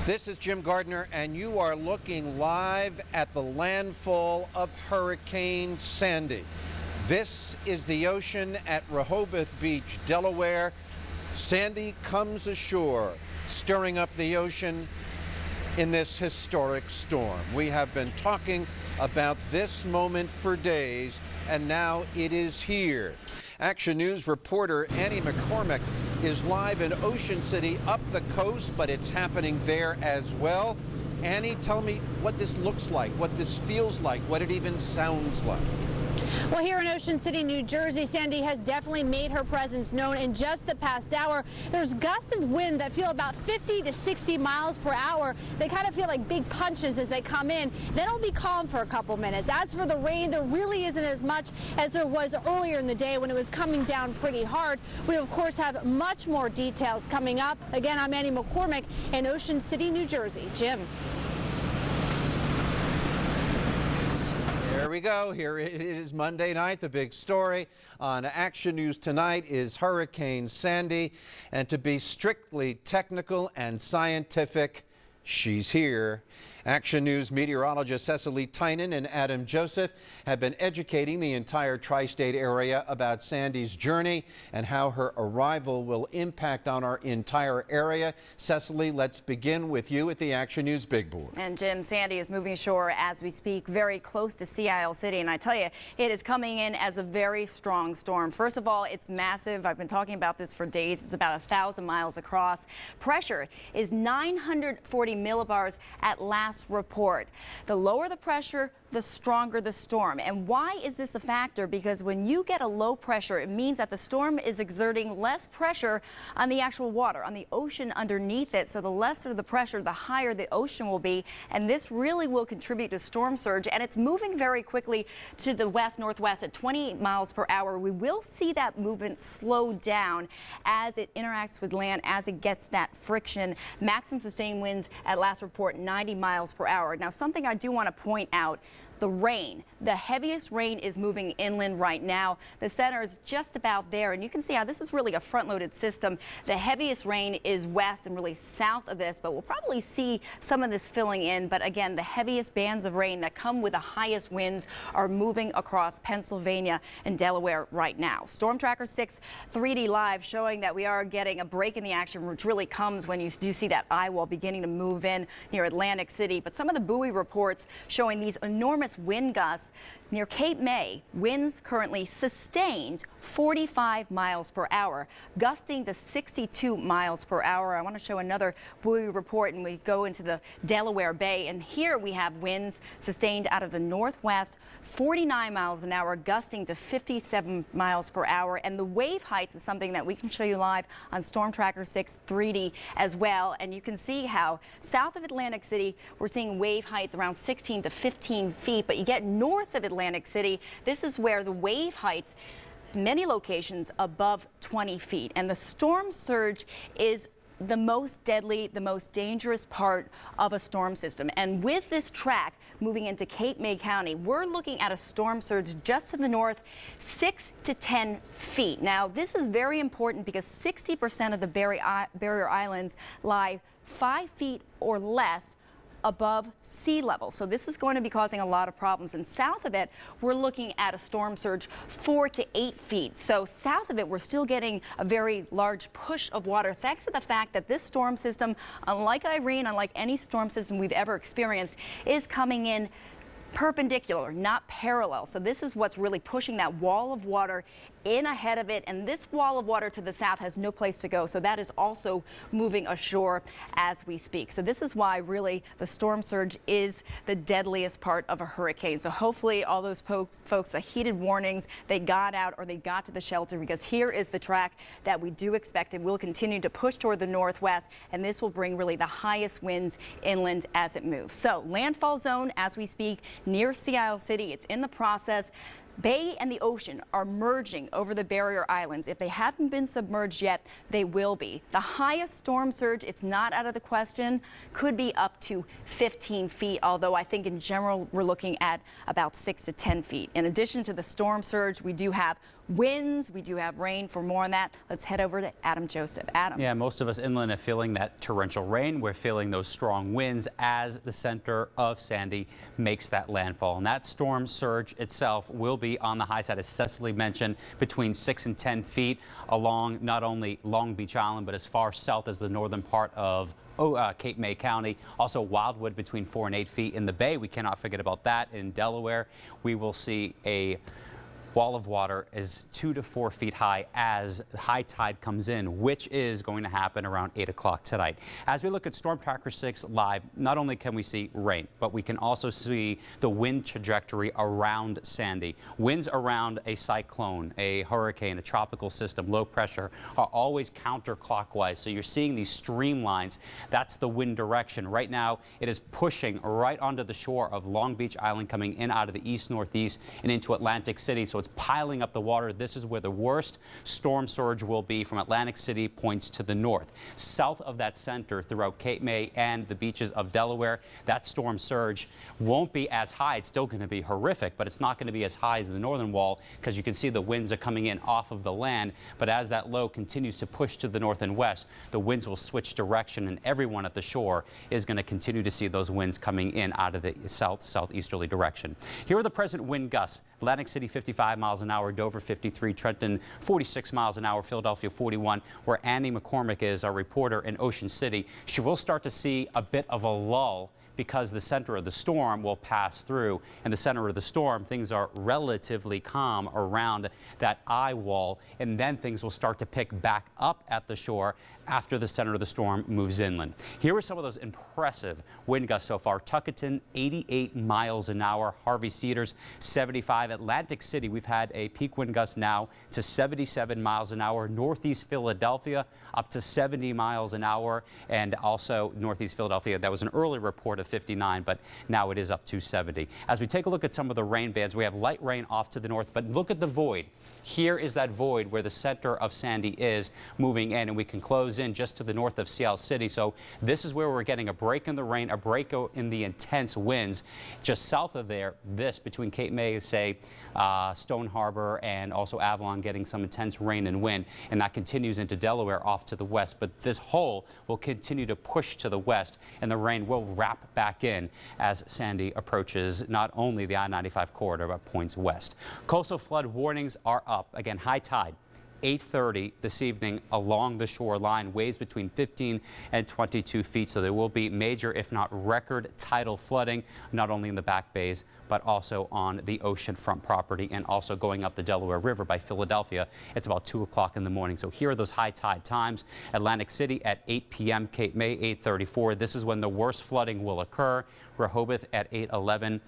This is Jim Gardner, and you are looking live at the landfall of Hurricane Sandy. This is the ocean at Rehoboth Beach, Delaware. Sandy comes ashore, stirring up the ocean in this historic storm. We have been talking about this moment for days, and now it is here. Action News reporter Annie McCormick is live in Ocean City up the coast, but it's happening there as well. Annie, tell me what this looks like, what this feels like, what it even sounds like. Well, here in Ocean City, New Jersey, Sandy has definitely made her presence known in just the past hour. There's gusts of wind that feel about 50 to 60 miles per hour. They kind of feel like big punches as they come in. Then it'll be calm for a couple minutes. As for the rain, there really isn't as much as there was earlier in the day when it was coming down pretty hard. We, of course, have much more details coming up. Again, I'm Annie McCormick in Ocean City, New Jersey. Jim. There we go. Here it is Monday night. The big story on Action News tonight is Hurricane Sandy. And to be strictly technical and scientific, she's here. Action News meteorologist Cecily Tynan and Adam Joseph have been educating the entire tri-state area about Sandy's journey and how her arrival will impact on our entire area. Cecily, let's begin with you at the Action News Big Board. And Jim, Sandy is moving ashore as we speak, very close to Sea Isle City. And I tell you, it is coming in as a very strong storm. First of all, it's massive. I've been talking about this for days. It's about 1,000 miles across. Pressure is 940 millibars at last report. The lower the pressure, the stronger the storm. And why is this a factor? Because when you get a low pressure, it means that the storm is exerting less pressure on the actual water, on the ocean underneath it. So the lesser the pressure, the higher the ocean will be. And this really will contribute to storm surge. And it's moving very quickly to the west-northwest at 28 miles per hour. We will see that movement slow down as it interacts with land, as it gets that friction. Maximum sustained winds at last report 90 miles per hour. Now, something I do want to point out, the rain. The heaviest rain is moving inland right now. The center is just about there, and you can see how this is really a front-loaded system. The heaviest rain is west and really south of this, but we'll probably see some of this filling in. But again, the heaviest bands of rain that come with the highest winds are moving across Pennsylvania and Delaware right now. Storm Tracker 6 3D live showing that we are getting a break in the action, which really comes when you do see that eye wall beginning to move in near Atlantic City. But some of the buoy reports showing these enormous wind gusts near Cape May. Winds currently sustained 45 miles per hour, gusting to 62 miles per hour. I want to show another buoy report, and we go into the Delaware Bay. And here we have winds sustained out of the northwest, 49 miles an hour, gusting to 57 miles per hour. And the wave heights is something that we can show you live on Storm Tracker 6 3D as well. And you can see how south of Atlantic City, we're seeing wave heights around 16 to 15 feet. But you get north of Atlantic City, this is where the wave heights, many locations above 20 feet. And the storm surge is the most deadly, the most dangerous part of a storm system. And with this track moving into Cape May County, we're looking at a storm surge just to the north, 6 to 10 feet. Now, this is very important because 60% of the barrier islands lie 5 feet or less above sea level. So this is going to be causing a lot of problems. And south of it, we're looking at a storm surge 4 to 8 feet. So south of it, we're still getting a very large push of water, thanks to the fact that this storm system, unlike Irene, unlike any storm system we've ever experienced, is coming in perpendicular, not parallel. So this is what's really pushing that wall of water in ahead of it, and this wall of water to the south has no place to go. So that is also moving ashore as we speak. So this is why really the storm surge is the deadliest part of a hurricane. So hopefully all those folks, the heated warnings, they got out or they got to the shelter, because here is the track that we do expect it will continue to push toward the northwest, and this will bring really the highest winds inland as it moves. So landfall zone as we speak near Sea Isle City. It's in the process. Bay and the ocean are merging over the barrier islands. If they haven't been submerged yet, they will be. The highest storm surge, it's not out of the question, could be up to 15 feet, although I think in general we're looking at about 6 to 10 feet. In addition to the storm surge, we do have winds. We do have rain. For more on that, let's head over to Adam Joseph. Adam. Yeah, most of us inland are feeling that torrential rain. We're feeling those strong winds as the center of Sandy makes that landfall. And that storm surge itself will be on the high side, as Cecily mentioned, between 6 and 10 feet along not only Long Beach Island, but as far south as the northern part of Cape May County. Also Wildwood between 4 and 8 feet in the bay. We cannot forget about that. In Delaware, we will see a wall of water is 2 to 4 feet high as high tide comes in, which is going to happen around 8 o'clock tonight. As we look at Storm Tracker 6 live, not only can we see rain, but we can also see the wind trajectory around Sandy. Winds around a cyclone, a hurricane, a tropical system, low pressure are always counterclockwise. So you're seeing these streamlines. That's the wind direction. Right now, it is pushing right onto the shore of Long Beach Island, coming in out of the east-northeast and into Atlantic City. So it's piling up the water. This is where the worst storm surge will be from Atlantic City points to the north. South of that center throughout Cape May and the beaches of Delaware, that storm surge won't be as high. It's still going to be horrific, but it's not going to be as high as the northern wall because you can see the winds are coming in off of the land. But as that low continues to push to the north and west, the winds will switch direction, and everyone at the shore is going to continue to see those winds coming in out of the southeasterly direction. Here are the present wind gusts. Atlantic City 55 miles an hour, Dover 53, Trenton 46 miles an hour, Philadelphia 41, where Annie McCormick is, our reporter in Ocean City. She will start to see a bit of a lull because the center of the storm will pass through. In the center of the storm, things are relatively calm around that eye wall, and then things will start to pick back up at the shore after the center of the storm moves inland. Here are some of those impressive wind gusts so far. Tuckerton, 88 miles an hour. Harvey Cedars, 75. Atlantic City, we've had a peak wind gust now to 77 miles an hour. Northeast Philadelphia, up to 70 miles an hour. And also Northeast Philadelphia, that was an early report of 59, but now it is up to 70. As we take a look at some of the rain bands, we have light rain off to the north, but look at the void. Here is that void where the center of Sandy is moving in, and we can close in just to the north of Seattle City. So this is where we're getting a break in the rain, a break in the intense winds. Just south of there, this between Cape May, say Stone Harbor, and also Avalon, getting some intense rain and wind, and that continues into Delaware off to the west. But this hole will continue to push to the west, and the rain will wrap back in as Sandy approaches not only the I-95 corridor, but points west. Coastal flood warnings are up. Again, high tide 8:30 this evening along the shoreline, waves between 15 and 22 feet. So there will be major, if not record, tidal flooding, not only in the back bays, but also on the oceanfront property and also going up the Delaware River by Philadelphia. It's about 2 o'clock in the morning. So here are those high tide times. Atlantic City at 8 p.m., Cape May 8:34. This is when the worst flooding will occur. Rehoboth at 8:11,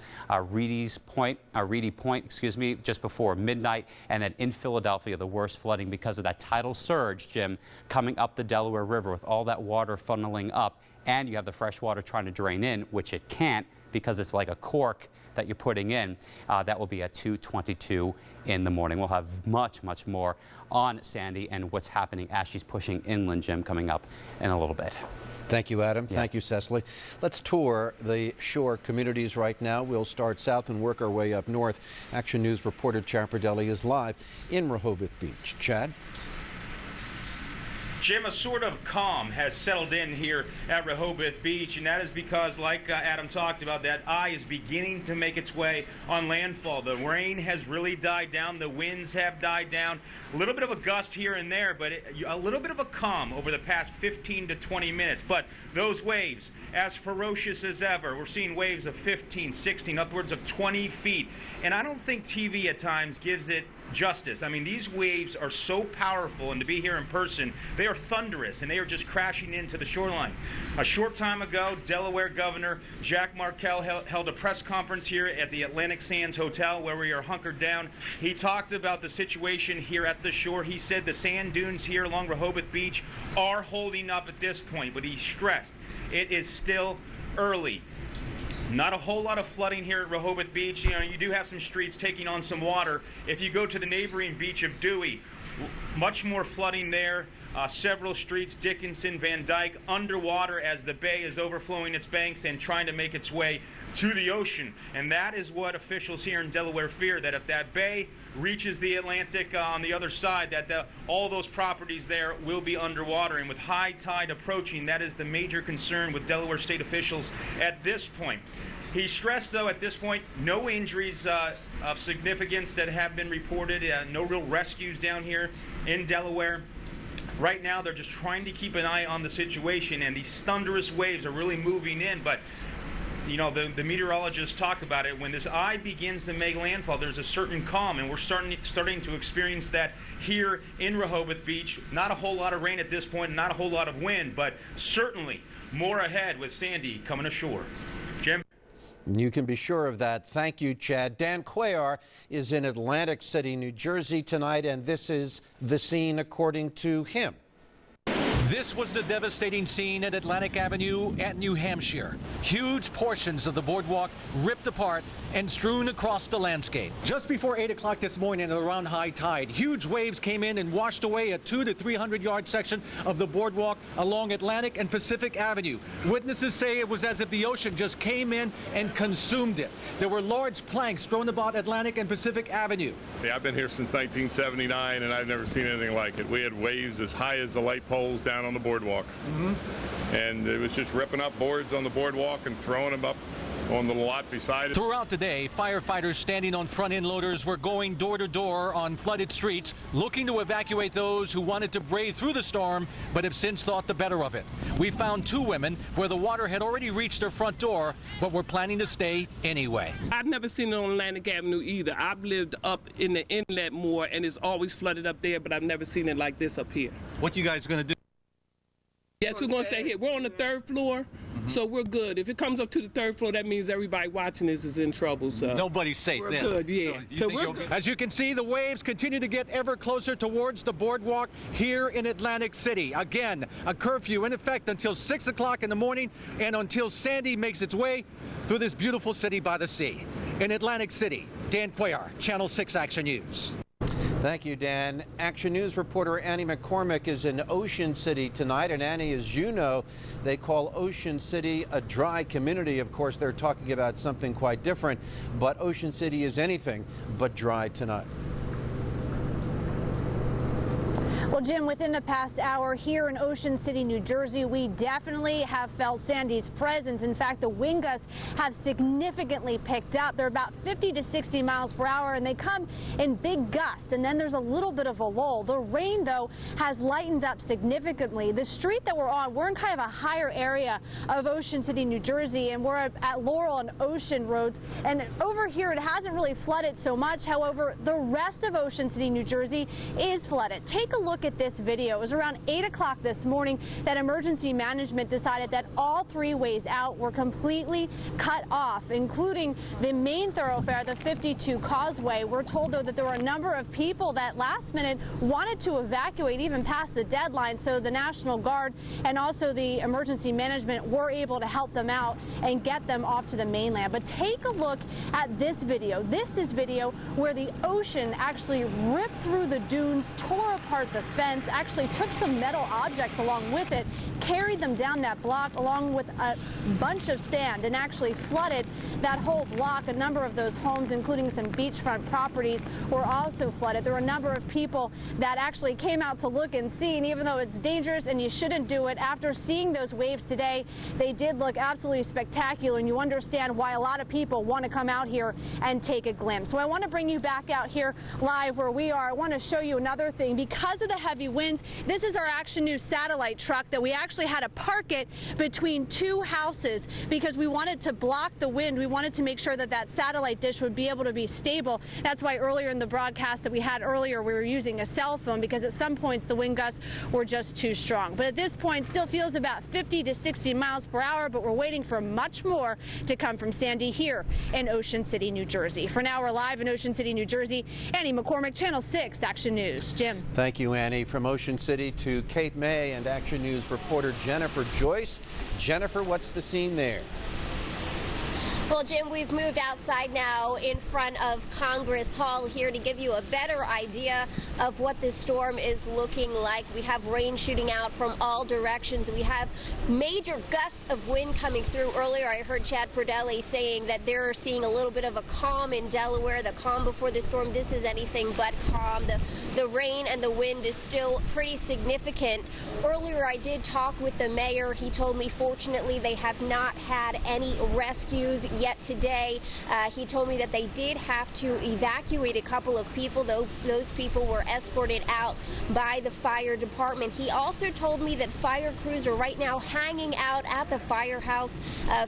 Reedy Point, excuse me, just before midnight, and then in Philadelphia, the worst flooding because of that tidal surge, Jim, coming up the Delaware River with all that water funneling up, and you have the fresh water trying to drain in, which it can't because it's like a cork that you're putting in. That will be at 2:22 in the morning. We'll have much, much more on Sandy and what's happening as she's pushing inland, Jim, coming up in a little bit. Thank you, Adam. Yeah. Thank you, Cecily. Let's tour the shore communities right now. We'll start south and work our way up north. Action News reporter Chad Perdelli is live in Rehoboth Beach. Chad? Jim, a sort of calm has settled in here at Rehoboth Beach, and that is because, like Adam talked about, that eye is beginning to make its way on landfall. The rain has really died down. The winds have died down. A little bit of a gust here and there, but a little bit of a calm over the past 15 to 20 minutes. But those waves, as ferocious as ever. We're seeing waves of 15, 16, upwards of 20 feet. And I don't think TV at times gives it justice. I mean, these waves are so powerful, and to be here in person, they are thunderous, and they are just crashing into the shoreline. A short time ago, Delaware Governor Jack Markell held a press conference here at the Atlantic Sands Hotel where we are hunkered down. He talked about the situation here at the shore. He said the sand dunes here along Rehoboth Beach are holding up at this point, but he stressed it is still early. Not a whole lot of flooding here at Rehoboth Beach. You know, you do have some streets taking on some water. If you go to the neighboring beach of Dewey, much more flooding there. Several streets, Dickinson, Van Dyke, underwater as the bay is overflowing its banks and trying to make its way to the ocean. And that is what officials here in Delaware fear, that if that bay reaches the Atlantic on the other side, that all those properties there will be underwater. And with high tide approaching, that is the major concern with Delaware state officials at this point. He stressed, though, at this point, no injuries of significance that have been reported, no real rescues down here in Delaware. Right now, they're just trying to keep an eye on the situation, and these thunderous waves are really moving in. But, you know, the meteorologists talk about it. When this eye begins to make landfall, there's a certain calm, and we're starting to experience that here in Rehoboth Beach. Not a whole lot of rain at this point, not a whole lot of wind, but certainly more ahead with Sandy coming ashore. Jim? You can be sure of that. Thank you, Chad. Dan Cuellar is in Atlantic City, New Jersey tonight, and this is the scene according to him. This was the devastating scene at Atlantic Avenue at New Hampshire. Huge portions of the boardwalk ripped apart and strewn across the landscape. Just before 8 o'clock this morning around high tide, huge waves came in and washed away a 200 to 300 yard section of the boardwalk along Atlantic and Pacific Avenue. Witnesses say it was as if the ocean just came in and consumed it. There were large planks thrown about Atlantic and Pacific Avenue. Yeah, I've been here since 1979 and I've never seen anything like it. We had waves as high as the light poles down on the boardwalk. And it was just ripping up boards on the boardwalk and throwing them up on the lot beside it. Throughout the day, firefighters standing on front-end loaders were going door to door on flooded streets, looking to evacuate those who wanted to brave through the storm, but have since thought the better of it. We found 2 women where the water had already reached their front door, but were planning to stay anyway. I've never seen it on Atlantic Avenue either. I've lived up in the inlet more, and it's always flooded up there, but I've never seen it like this up here. What you guys going to do? Yes, we're going to stay here. We're on the 3rd floor, so we're good. If it comes up to the 3rd floor, that means everybody watching this is in trouble. So nobody's safe we're then. good, yeah. So we're good. As you can see, the waves continue to get ever closer towards the boardwalk here in Atlantic City. Again, a curfew in effect until 6 o'clock in the morning and until Sandy makes its way through this beautiful city by the sea. In Atlantic City, Dan Cuellar, Channel 6 Action News. Thank you, Dan. Action News reporter Annie McCormick is in Ocean City tonight. And Annie, as you know, they call Ocean City a dry community. Of course, they're talking about something quite different, but Ocean City is anything but dry tonight. Well, Jim, within the past hour here in Ocean City, New Jersey, we definitely have felt Sandy's presence. In fact, the wind gusts have significantly picked up. They're about 50 to 60 miles per hour, and they come in big gusts, and then there's a little bit of a lull. The rain, though, has lightened up significantly. The street that we're on, we're in kind of a higher area of Ocean City, New Jersey, and we're at Laurel and Ocean roads. And over here, it hasn't really flooded so much. However, the rest of Ocean City, New Jersey is flooded. Take a look at this video. It was around 8 o'clock this morning that emergency management decided that all 3 ways out were completely cut off, including the main thoroughfare, the 52 Causeway. We're told, though, that there were a number of people that last minute wanted to evacuate even past the deadline, so the National Guard and also the emergency management were able to help them out and get them off to the mainland. But take a look at this video. This is video where the ocean actually ripped through the dunes, tore apart the fence, actually took some metal objects along with it, carried them down that block along with a bunch of sand, and actually flooded that whole block. A number of those homes, including some beachfront properties, were also flooded. There were a number of people that actually came out to look and see, and even though it's dangerous and you shouldn't do it, after seeing those waves today, they did look absolutely spectacular, and you understand why a lot of people want to come out here and take a glimpse. So I want to bring you back out here live where we are. I want to show you another thing. Because of the heavy winds, this is our Action News satellite truck that we actually had to park it between 2 houses because we wanted to block the wind. We wanted to make sure that that satellite dish would be able to be stable. That's why earlier in the broadcast that we had earlier, we were using a cell phone because at some points the wind gusts were just too strong. But at this point, still feels about 50 to 60 miles per hour, but we're waiting for much more to come from Sandy here in Ocean City, New Jersey. For now, we're live in Ocean City, New Jersey. Annie McCormick, Channel 6 Action News. Jim. Thank you, Annie. From Ocean City to Cape May and Action News reporter Jennifer Joyce. Jennifer, what's the scene there? Well, Jim, we've moved outside now in front of Congress Hall here to give you a better idea of what this storm is looking like. We have rain shooting out from all directions. We have major gusts of wind coming through. Earlier, I heard Chad Perdelli saying that they're seeing a little bit of a calm in Delaware, the calm before the storm. This is anything but calm. The rain and the wind is still pretty significant. Earlier, I did talk with the mayor. He told me, fortunately, they have not had any rescues yet today. He told me that they did have to evacuate a couple of people, though those people were escorted out by the fire department. He also told me that fire crews are right now hanging out at the firehouse,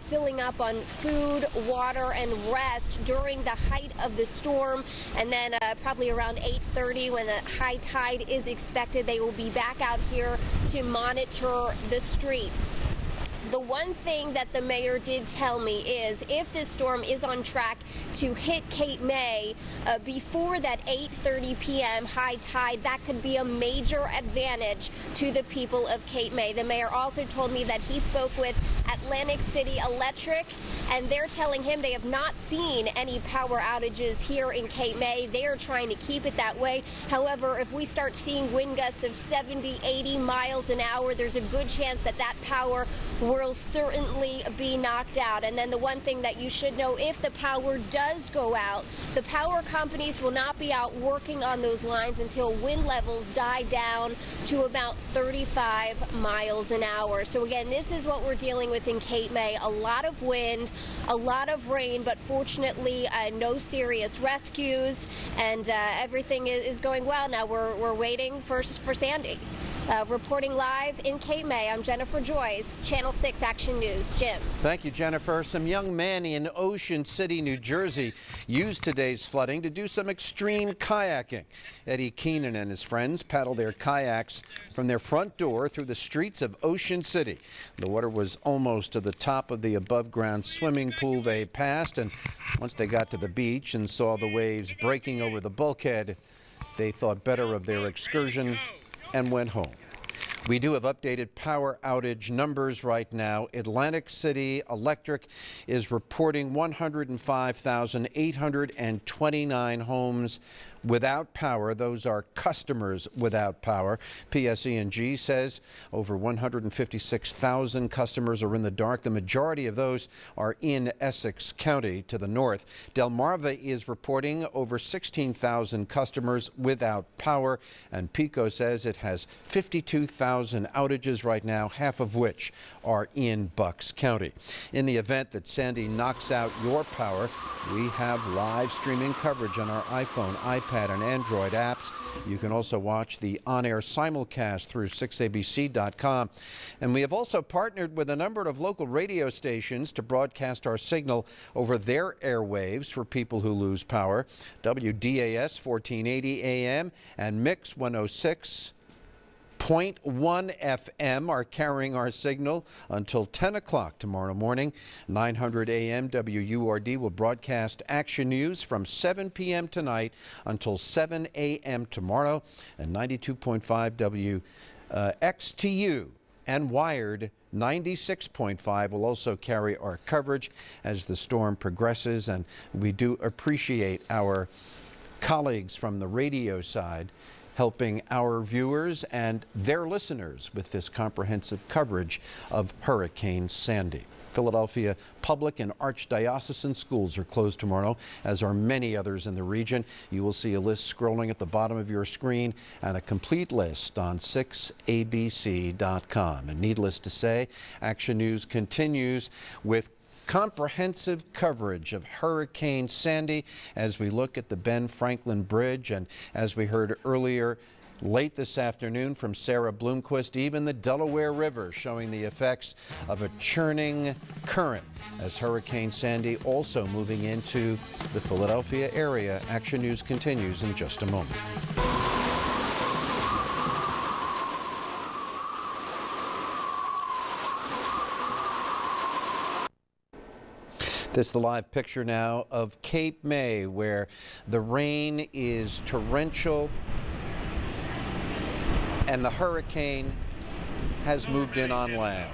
filling up on food, water, and rest during the height of the storm. And then probably around 8:30, when the high tide is expected, they will be back out here to monitor the streets. The one thing that the mayor did tell me is if this storm is on track to hit Cape May before that 8:30 p.m. high tide, that could be a major advantage to the people of Cape May. The mayor also told me that he spoke with Atlantic City Electric, and they're telling him they have not seen any power outages here in Cape May. They are trying to keep it that way. However, if we start seeing wind gusts of 70, 80 miles an hour, there's a good chance that that power will certainly be knocked out. And then the one thing that you should know, if the power does go out, the power companies will not be out working on those lines until wind levels die down to about 35 miles an hour. So again, this is what we're dealing with in Cape May. A lot of wind, a lot of rain, but fortunately no serious rescues, and everything is going well. Now we're waiting for Sandy. Reporting live in Cape May, I'm Jennifer Joyce, Channel 6 Action News. Jim. Thank you, Jennifer. Some young men in Ocean City, New Jersey, used today's flooding to do some extreme kayaking. Eddie Keenan and his friends paddled their kayaks from their front door through the streets of Ocean City. The water was almost to the top of the above-ground swimming pool they passed, and once they got to the beach and saw the waves breaking over the bulkhead, they thought better of their excursion and went home. We do have updated power outage numbers right now. Atlantic City Electric is reporting 105,829 homes without power. Those are customers without power. PSE&G says over 156,000 customers are in the dark. The majority of those are in Essex County to the north. Delmarva is reporting over 16,000 customers without power, and PECO says it has 52,000 outages right now, half of which are in Bucks County. In the event that Sandy knocks out your power, we have live streaming coverage on our iPhone, iPad, and Android apps. You can also watch the on-air simulcast through 6abc.com. And we have also partnered with a number of local radio stations to broadcast our signal over their airwaves for people who lose power. WDAS 1480 AM and Mix 106.1 FM are carrying our signal until 10 o'clock tomorrow morning. 900 AM WURD will broadcast Action News from 7 p.m. tonight until 7 a.m. tomorrow. And 92.5 WXTU and Wired 96.5 will also carry our coverage as the storm progresses. And we do appreciate our colleagues from the radio side helping our viewers and their listeners with this comprehensive coverage of Hurricane Sandy. Philadelphia public and archdiocesan schools are closed tomorrow, as are many others in the region. You will see a list scrolling at the bottom of your screen and a complete list on 6abc.com. And needless to say, Action News continues with comprehensive coverage of Hurricane Sandy as we look at the Ben Franklin Bridge, and as we heard earlier late this afternoon from Sarah Bloomquist, even the Delaware River showing the effects of a churning current as Hurricane Sandy also moving into the Philadelphia area. Action News continues in just a moment. This is the live picture now of Cape May, where the rain is torrential and the hurricane has moved in on land.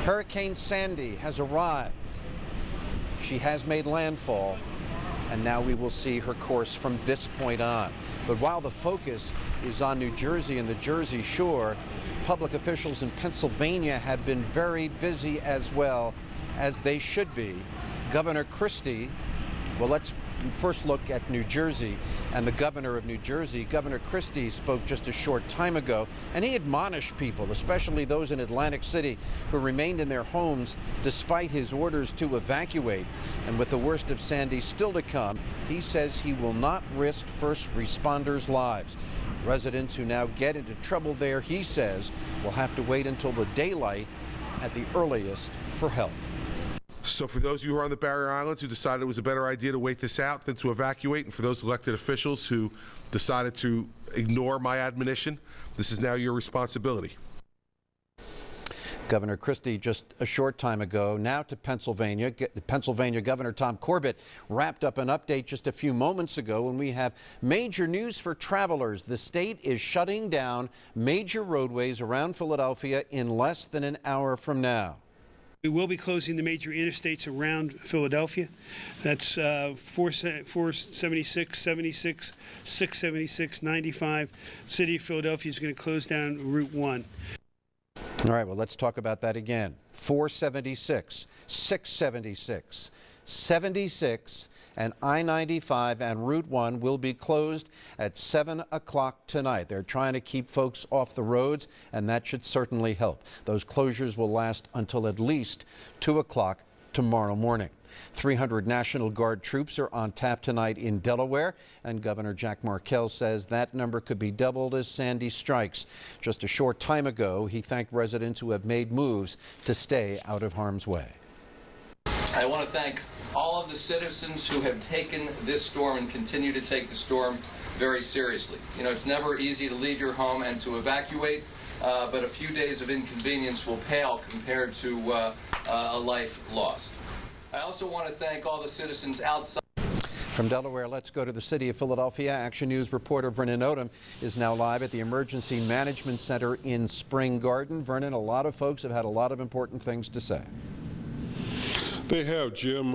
Hurricane Sandy has arrived She has made landfall, and now we will see her course from this point on. But while the focus is on New Jersey and the Jersey Shore, public officials in Pennsylvania have been very busy as well, as they should be. Governor Christie, well, let's first look at New Jersey and the governor of New Jersey. Governor Christie spoke just a short time ago, and he admonished people, especially those in Atlantic City who remained in their homes despite his orders to evacuate. And with the worst of Sandy still to come, he says he will not risk first responders' lives. Residents who now get into trouble there, he says, will have to wait until the daylight at the earliest for help. So for those of you who are on the barrier islands who decided it was a better idea to wait this out than to evacuate, and for those elected officials who decided to ignore my admonition, this is now your responsibility. Governor Christie just a short time ago. Now to Pennsylvania. Pennsylvania Governor Tom Corbett wrapped up an update just a few moments ago, and we have major news for travelers. The state is shutting down major roadways around Philadelphia in less than an hour from now. We will be closing the major interstates around Philadelphia. That's 476, 76, 676, 95. City of Philadelphia is going to close down Route 1. All right, well, let's talk about that again. 476, 676, 76, and I-95 and Route 1 will be closed at 7 o'clock tonight. They're trying to keep folks off the roads, and that should certainly help. Those closures will last until at least 2 o'clock tomorrow morning. 300 National Guard troops are on tap tonight in Delaware, and Governor Jack Markell says that number could be doubled as Sandy strikes. Just a short time ago, he thanked residents who have made moves to stay out of harm's way. I want to thank all of the citizens who have taken this storm and continue to take the storm very seriously. You know, it's never easy to leave your home and to evacuate, but a few days of inconvenience will pale compared to a life lost. I also want to thank all the citizens outside. From Delaware, let's go to the city of Philadelphia. Action News reporter Vernon Odom is now live at the Emergency Management Center in Spring Garden. Vernon, a lot of folks have had a lot of important things to say. They have, Jim.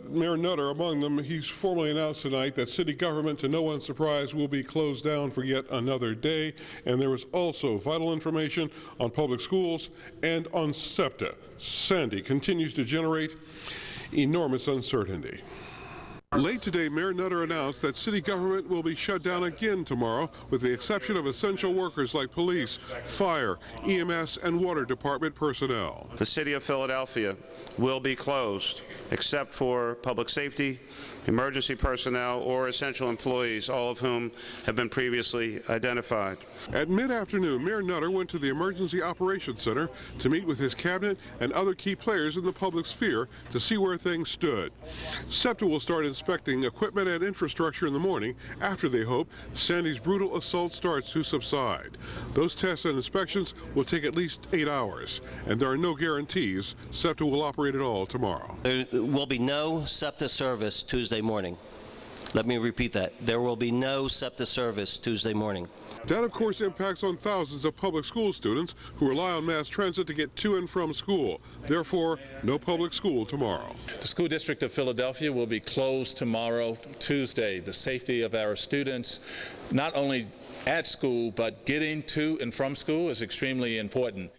Mayor Nutter among them. He's formally announced tonight that city government, to no one's surprise, will be closed down for yet another day. And there was also vital information on public schools and on SEPTA. Sandy continues to generate enormous uncertainty. Late today, Mayor Nutter announced that city government will be shut down again tomorrow, with the exception of essential workers like police, fire, EMS, and water department personnel. The city of Philadelphia will be closed, except for public safety, emergency personnel, or essential employees, all of whom have been previously identified. At mid-afternoon, Mayor Nutter went to the Emergency Operations Center to meet with his cabinet and other key players in the public sphere to see where things stood. SEPTA will start inspecting equipment and infrastructure in the morning after they hope Sandy's brutal assault starts to subside. Those tests and inspections will take at least 8 hours, and there are no guarantees SEPTA will operate at all tomorrow. There will be no SEPTA service Tuesday morning. Let me repeat that. There will be no SEPTA service Tuesday morning. That, of course, impacts on thousands of public school students who rely on mass transit to get to and from school. Therefore, no public school tomorrow. The School District of Philadelphia will be closed tomorrow, Tuesday. The safety of our students, not only at school, but getting to and from school is extremely important.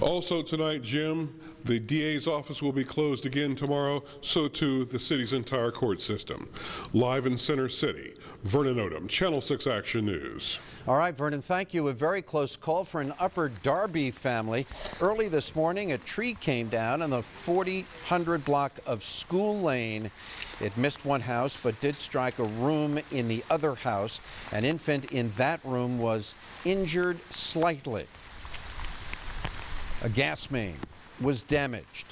Also tonight, Jim, the DA's office will be closed again tomorrow, so too the city's entire court system. Live in Center City, Vernon Odom, Channel 6 Action News. All right, Vernon, thank you. A very close call for an Upper Darby family. Early this morning, a tree came down on the 4000 block of School Lane. It missed one house, but did strike a room in the other house. An infant in that room was injured slightly. A gas main was damaged.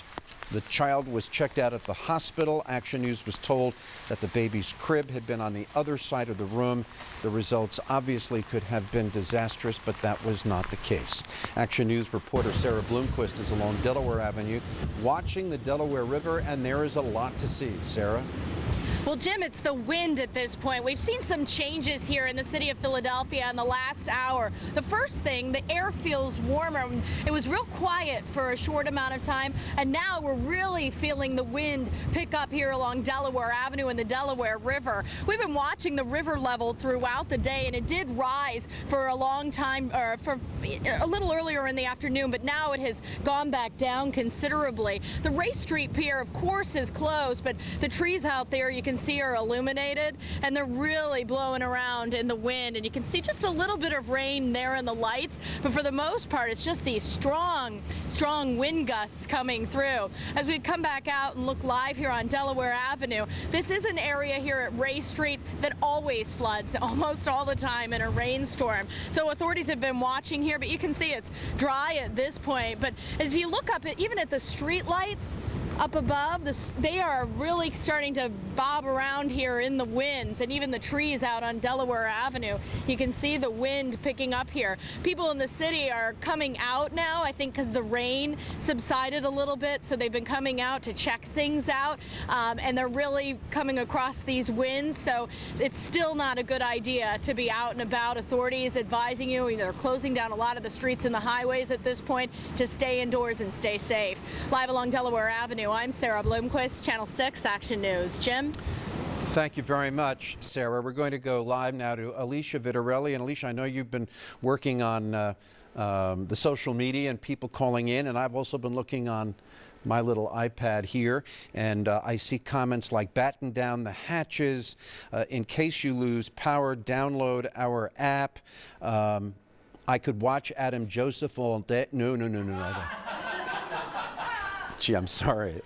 The child was checked out at the hospital. Action News was told that the baby's crib had been on the other side of the room. The results obviously could have been disastrous, but that was not the case. Action News reporter Sarah Bloomquist is along Delaware Avenue watching the Delaware River, and there is a lot to see. Sarah? Well, Jim, it's the wind at this point. We've seen some changes here in the city of Philadelphia in the last hour. The first thing, the air feels warmer. It was real quiet for a short amount of time, and now we're really feeling the wind pick up here along Delaware Avenue and the Delaware River. We've been watching the river level throughout the day, and it did rise for a long time, or for a little earlier in the afternoon, but now it has gone back down considerably. The Race Street Pier, of course, is closed, but the trees out there you can see are illuminated, and they're really blowing around in the wind, and you can see just a little bit of rain there in the lights, but for the most part it's just these strong wind gusts coming through. As we come back out and look live here on Delaware Avenue, this is an area here at Race Street that always floods almost all the time in a rainstorm. So authorities have been watching here, but you can see it's dry at this point. But as you look up at even at the street lights up above, they are really starting to bob around here in the winds, and even the trees out on Delaware Avenue. You can see the wind picking up here. People in the city are coming out now, I think because the rain subsided a little bit, so they've been coming out to check things out, and they're really coming across these winds, so it's still not a good idea to be out and about. Authorities advising you, they're closing down a lot of the streets and the highways at this point, to stay indoors and stay safe. Live along Delaware Avenue, I'm Sarah Bloomquist, Channel 6 Action News. Jim? Thank you very much, Sarah. We're going to go live now to Alicia Vitarelli. And Alicia, I know you've been working on the social media and people calling in, and I've also been looking on my little iPad here, and I see comments like batten down the hatches, in case you lose power, download our app. I could watch Adam Joseph all day. No. Gee, I'm sorry.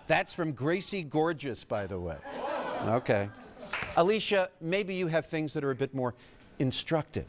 That's from Gracie Gorgeous, by the way. Okay. Alicia, maybe you have things that are a bit more instructive.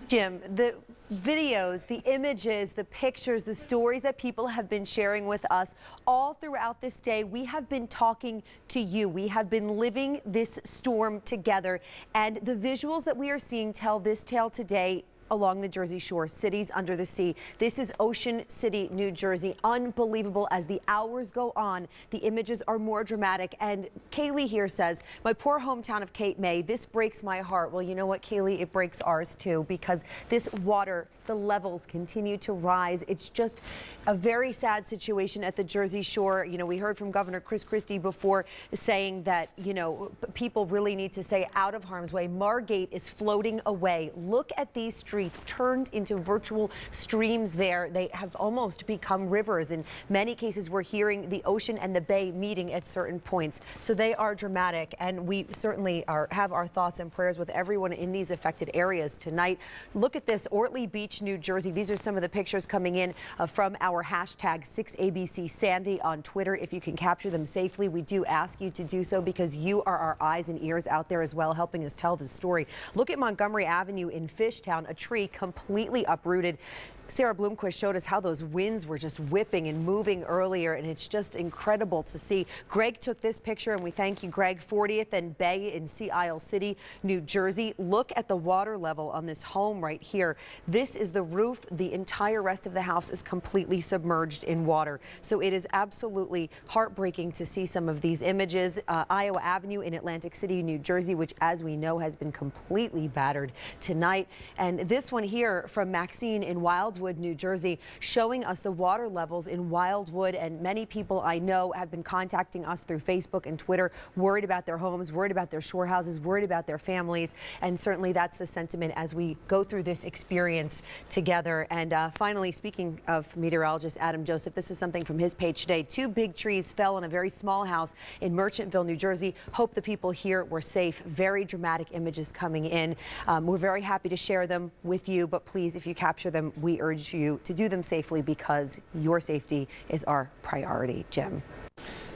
Jim, the videos, the images, the pictures, the stories that people have been sharing with us all throughout this day, we have been talking to you. We have been living this storm together, and the visuals that we are seeing tell this tale today along the Jersey Shore, cities under the sea. This is Ocean City, New Jersey. Unbelievable. As the hours go on, the images are more dramatic. And Kaylee here says, my poor hometown of Cape May, this breaks my heart. Well, you know what, Kaylee? It breaks ours too, because this water, the levels continue to rise. It's just a very sad situation at the Jersey Shore. You know, we heard from Governor Chris Christie before saying that, you know, people really need to stay out of harm's way. Margate is floating away. Look at these streets turned into virtual streams there. They have almost become rivers. In many cases, we're hearing the ocean and the bay meeting at certain points. So they are dramatic, and we certainly have our thoughts and prayers with everyone in these affected areas tonight. Look at this, Ortley Beach, New Jersey. These are some of the pictures coming in from our hashtag 6ABC Sandy on Twitter. If you can capture them safely, we do ask you to do so, because you are our eyes and ears out there as well, helping us tell the story. Look at Montgomery Avenue in Fishtown, a tree completely uprooted. Sarah Bloomquist showed us how those winds were just whipping and moving earlier, and it's just incredible to see. Greg took this picture, and we thank you, Greg. 40th and Bay in Sea Isle City, New Jersey. Look at the water level on this home right here. This is the roof. The entire rest of the house is completely submerged in water. So it is absolutely heartbreaking to see some of these images. Iowa Avenue in Atlantic City, New Jersey, which, as we know, has been completely battered tonight. And this one here from Maxine in Wildwood, New Jersey, showing us the water levels in Wildwood. And many people I know have been contacting us through Facebook and Twitter, worried about their homes, worried about their shore houses, worried about their families. And certainly that's the sentiment as we go through this experience together. And finally, speaking of meteorologist Adam Joseph, this is something from his page today. 2 big trees fell on a very small house in Merchantville, New Jersey. Hope the people here were safe. Very dramatic images coming in. We're very happy to share them with you, but please, if you capture them, we urge you to do them safely, because your safety is our priority. Jim.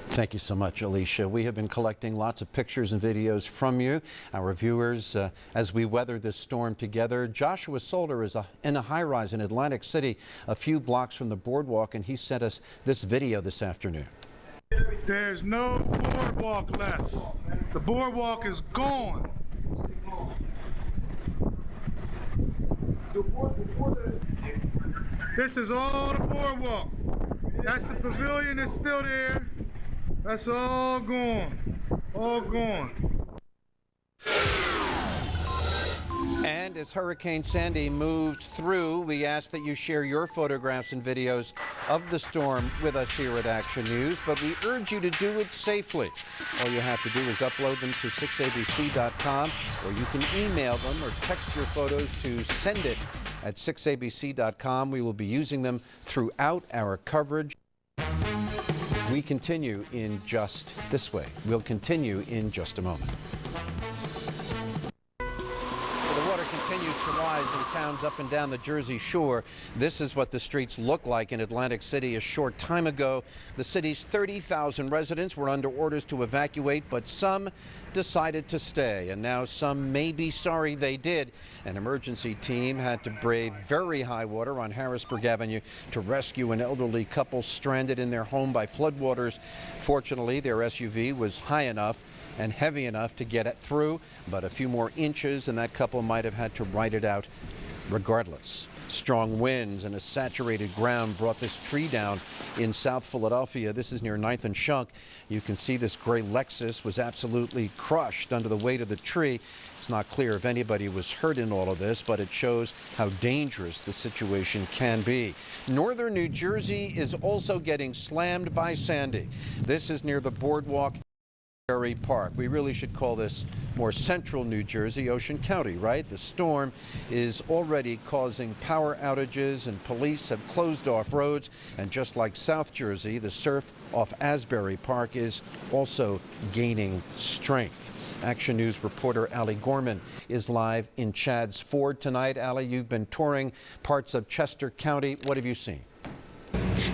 Thank you so much, Alicia. We have been collecting lots of pictures and videos from you, our viewers, as we weather this storm together. Joshua Solder is in a high-rise in Atlantic City, a few blocks from the boardwalk, and he sent us this video this afternoon. There's no boardwalk left. The boardwalk is gone. This is all the boardwalk. That's the pavilion that's still there. That's all gone. All gone. And as Hurricane Sandy moves through, we ask that you share your photographs and videos of the storm with us here at Action News, but we urge you to do it safely. All you have to do is upload them to 6abc.com, or you can email them or text your photos to send it at 6abc.com. We will be using them throughout our coverage. We continue in just this way. We'll continue in just a moment. The water continues to rise in towns up and down the Jersey Shore. This is what the streets look like in Atlantic City a short time ago. The city's 30,000 residents were under orders to evacuate, but some decided to stay, and now some may be sorry they did. An emergency team had to brave very high water on Harrisburg Avenue to rescue an elderly couple stranded in their home by floodwaters. Fortunately, their SUV was high enough and heavy enough to get it through, but a few more inches and that couple might have had to ride it out regardless. Strong winds and a saturated ground brought this tree down in South Philadelphia. This is near 9th and Shunk. You can see this gray Lexus was absolutely crushed under the weight of the tree. It's not clear if anybody was hurt in all of this, but it shows how dangerous the situation can be. Northern New Jersey is also getting slammed by Sandy. This is near the boardwalk. Park. We really should call this more central New Jersey, Ocean County, right? The storm is already causing power outages and police have closed off roads. And just like South Jersey, the surf off Asbury Park is also gaining strength. Action News reporter Allie Gorman is live in Chadds Ford tonight. Allie, you've been touring parts of Chester County. What have you seen?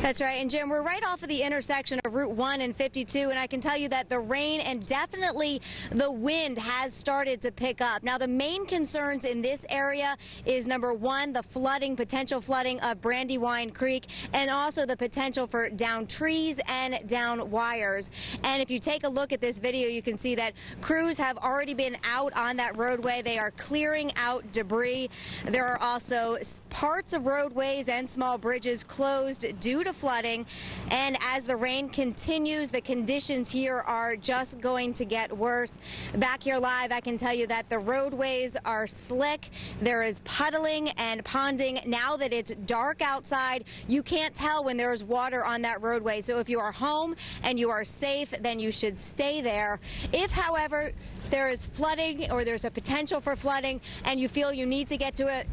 That's right. And Jim, we're right off of the intersection of Route 1 and 52, and I can tell you that the rain and definitely the wind has started to pick up. Now, the main concerns in this area is, number one, the flooding, potential flooding of Brandywine Creek, and also the potential for down trees and down wires. And if you take a look at this video, you can see that crews have already been out on that roadway. They are clearing out debris. There are also parts of roadways and small bridges closed due to flooding, and as the rain continues, the conditions here are just going to get worse. Back here live, I can tell you that the roadways are slick. There is puddling and ponding. Now that it's dark outside, you can't tell when there is water on that roadway. So if you are home and you are safe, then you should stay there. If, however, there is flooding or there's a potential for flooding and you feel you need to get to a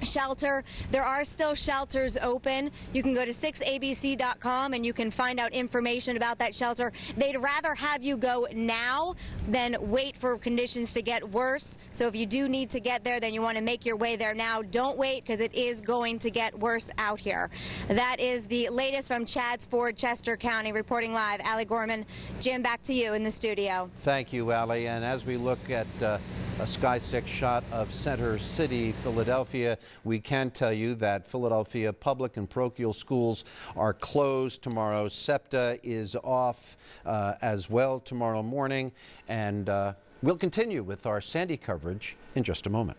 shelter, there are still shelters open. You can go to 6abc.com and you can find out information about that shelter. They'd rather have you go now than wait for conditions to get worse. So if you do need to get there, then you want to make your way there now. Don't wait, because it is going to get worse out here. That is the latest from Chadds Ford, Chester County. Reporting live, Allie Gorman. Jim, back to you in the studio. Thank you, Allie. And as we look at a Sky 6 shot of Center City, Philadelphia, we can tell you that Philadelphia public and parochial schools are closed tomorrow. SEPTA is off as well tomorrow morning. And we'll continue with our Sandy coverage in just a moment.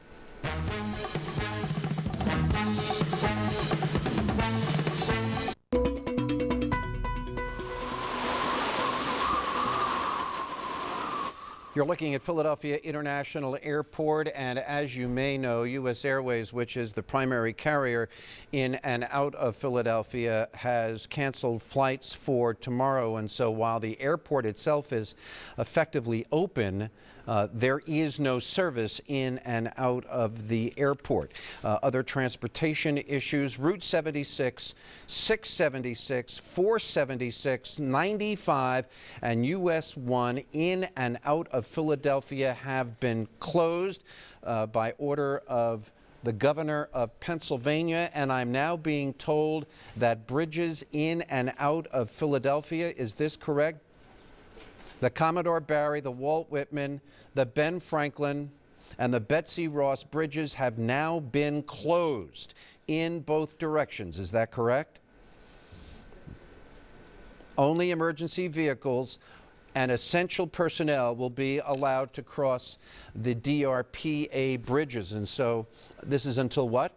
You're looking at Philadelphia International Airport, and as you may know, U.S. Airways, which is the primary carrier in and out of Philadelphia, has canceled flights for tomorrow. And so while the airport itself is effectively open, there is no service in and out of the airport. Other transportation issues: Route 76, 676, 476, 95, and US 1 in and out of Philadelphia have been closed by order of the governor of Pennsylvania. And I'm now being told that bridges in and out of Philadelphia, is this correct? The Commodore Barry, the Walt Whitman, the Ben Franklin, and the Betsy Ross bridges have now been closed in both directions. Is that correct? Only emergency vehicles and essential personnel will be allowed to cross the DRPA bridges. And so this is until what?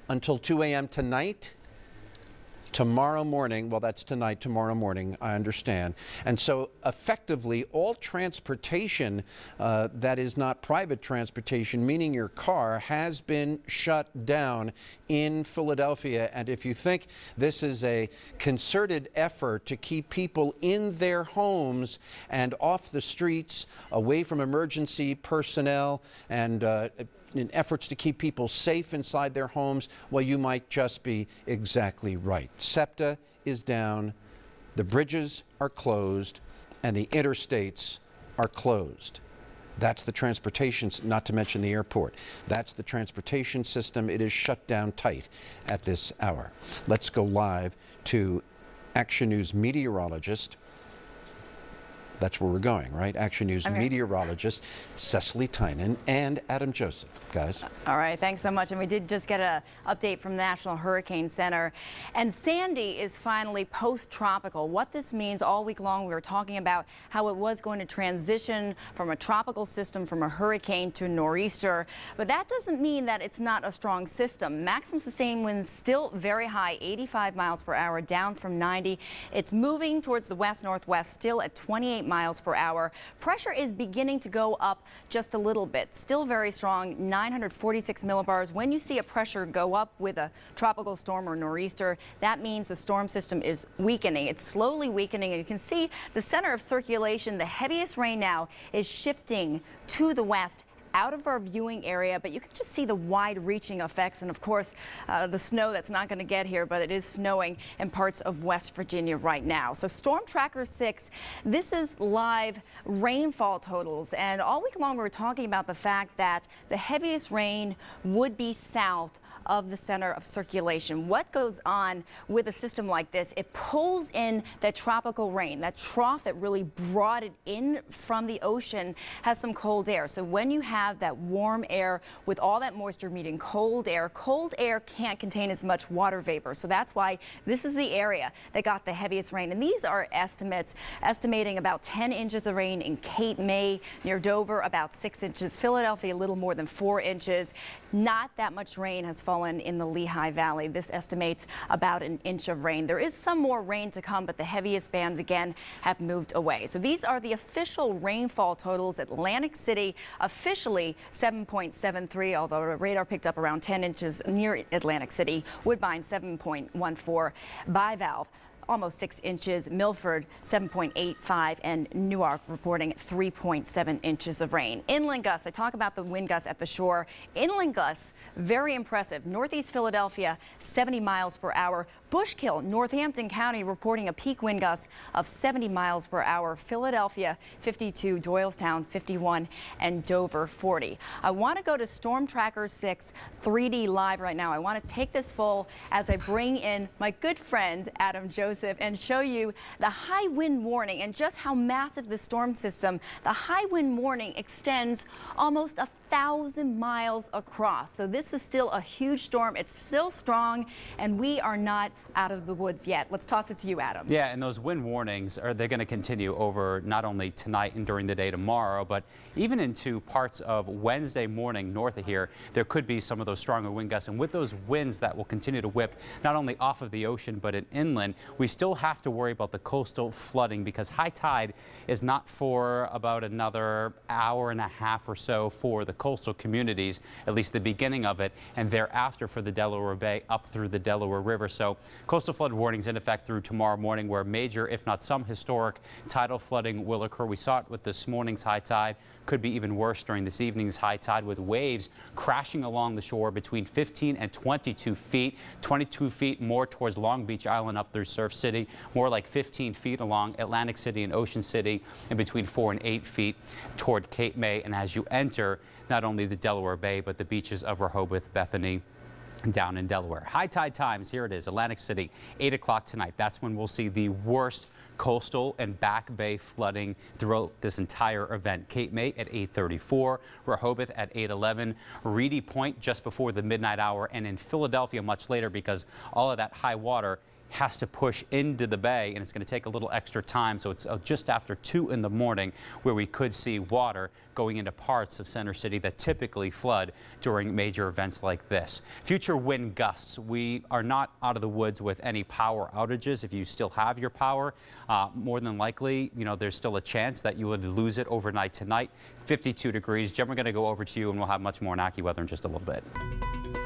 Until 2 a.m. tonight? tomorrow morning. Well, that's tonight, tomorrow morning, I understand. And so effectively all transportation that is not private transportation, meaning your car, has been shut down in Philadelphia. And if you think this is a concerted effort to keep people in their homes and off the streets, away from emergency personnel, and in efforts to keep people safe inside their homes, well, you might just be exactly right. SEPTA is down, the bridges are closed, and the interstates are closed. That's the transportation, not to mention the airport. That's the transportation system. It is shut down tight at this hour. Let's go live to Action News meteorologist. That's where we're going, right? Action News meteorologist Cecily Tynan and Adam Joseph. Guys. All right, thanks so much. And we did just get an update from the National Hurricane Center. And Sandy is finally post-tropical. What this means, all week long we were talking about how it was going to transition from a tropical system, from a hurricane to a nor'easter. But that doesn't mean that it's not a strong system. Maximum sustained winds still very high, 85 miles per hour, down from 90. It's moving towards the west-northwest, still at 28 miles per hour. Pressure is beginning to go up just a little bit. Still very strong, 946 millibars. When you see a pressure go up with a tropical storm or nor'easter, that means the storm system is weakening. It's slowly weakening, and you can see the center of circulation. The heaviest rain now is shifting to the west, out of our viewing area, but you can just see the wide-reaching effects, and of course the snow that's not going to get here, but it is snowing in parts of West Virginia right now. So Storm Tracker 6, this is live rainfall totals, and all week long we're talking about the fact that the heaviest rain would be south of the center of circulation. What goes on with a system like this? It pulls in that tropical rain. That trough that really brought it in from the ocean has some cold air. So when you have that warm air with all that moisture meeting cold air can't contain as much water vapor. So that's why this is the area that got the heaviest rain. And these are estimates, estimating about 10 inches of rain in Cape May, near Dover, about 6 inches. Philadelphia, a little more than 4 inches. Not that much rain has fallen in the Lehigh Valley. This estimates about an inch of rain. There is some more rain to come, but the heaviest bands again have moved away. So these are the official rainfall totals. Atlantic City officially 7.73, although the radar picked up around 10 inches near Atlantic City. Woodbine 7.14, Bivalve almost 6 inches, Milford 7.85, and Newark reporting 3.7 inches of rain. Inland gusts, I talk about the wind gusts at the shore. Inland gusts, very impressive. Northeast Philadelphia, 70 miles per hour. Bushkill, Northampton County reporting a peak wind gust of 70 miles per hour. Philadelphia, 52, Doylestown, 51, and Dover, 40. I want to go to Storm Tracker 6 3D live right now. I want to take this full as I bring in my good friend, Adam Joseph, and show you the high wind warning and just how massive the storm system. The high wind warning extends almost 1,000 miles across. So this is still a huge storm. It's still strong, and we are not out of the woods yet. Let's toss it to you, Adam. Yeah, and those wind warnings they're going to continue over not only tonight and during the day tomorrow, but even into parts of Wednesday morning north of here. There could be some of those stronger wind gusts, and with those winds that will continue to whip not only off of the ocean but in inland, we still have to worry about the coastal flooding, because high tide is not for about another hour and a half or so for the coastal communities, at least the beginning of it, and thereafter for the Delaware Bay up through the Delaware River. So coastal flood warnings in effect through tomorrow morning, where major, if not some historic tidal flooding will occur. We saw it with this morning's high tide. Could be even worse during this evening's high tide, with waves crashing along the shore between 15 and 22 feet. 22 feet more towards Long Beach Island up through Surf City, more like 15 feet along Atlantic City and Ocean City, and between 4 and 8 feet toward Cape May. And as you enter not only the Delaware Bay, but the beaches of Rehoboth, Bethany, down in Delaware. High tide times, here it is, Atlantic City, 8 o'clock tonight. That's when we'll see the worst coastal and back bay flooding throughout this entire event. Cape May at 8:34, Rehoboth at 8:11, Reedy Point just before the midnight hour, and in Philadelphia much later, because all of that high water has to push into the bay, and it's going to take a little extra time. So it's just after 2 in the morning where we could see water going into parts of Center City that typically flood during major events like this. Future wind gusts. We are not out of the woods with any power outages. If you still have your power, more than likely, there's still a chance that you would lose it overnight tonight. 52 degrees. Jim, we're going to go over to you, and we'll have much more AccuWeather in just a little bit.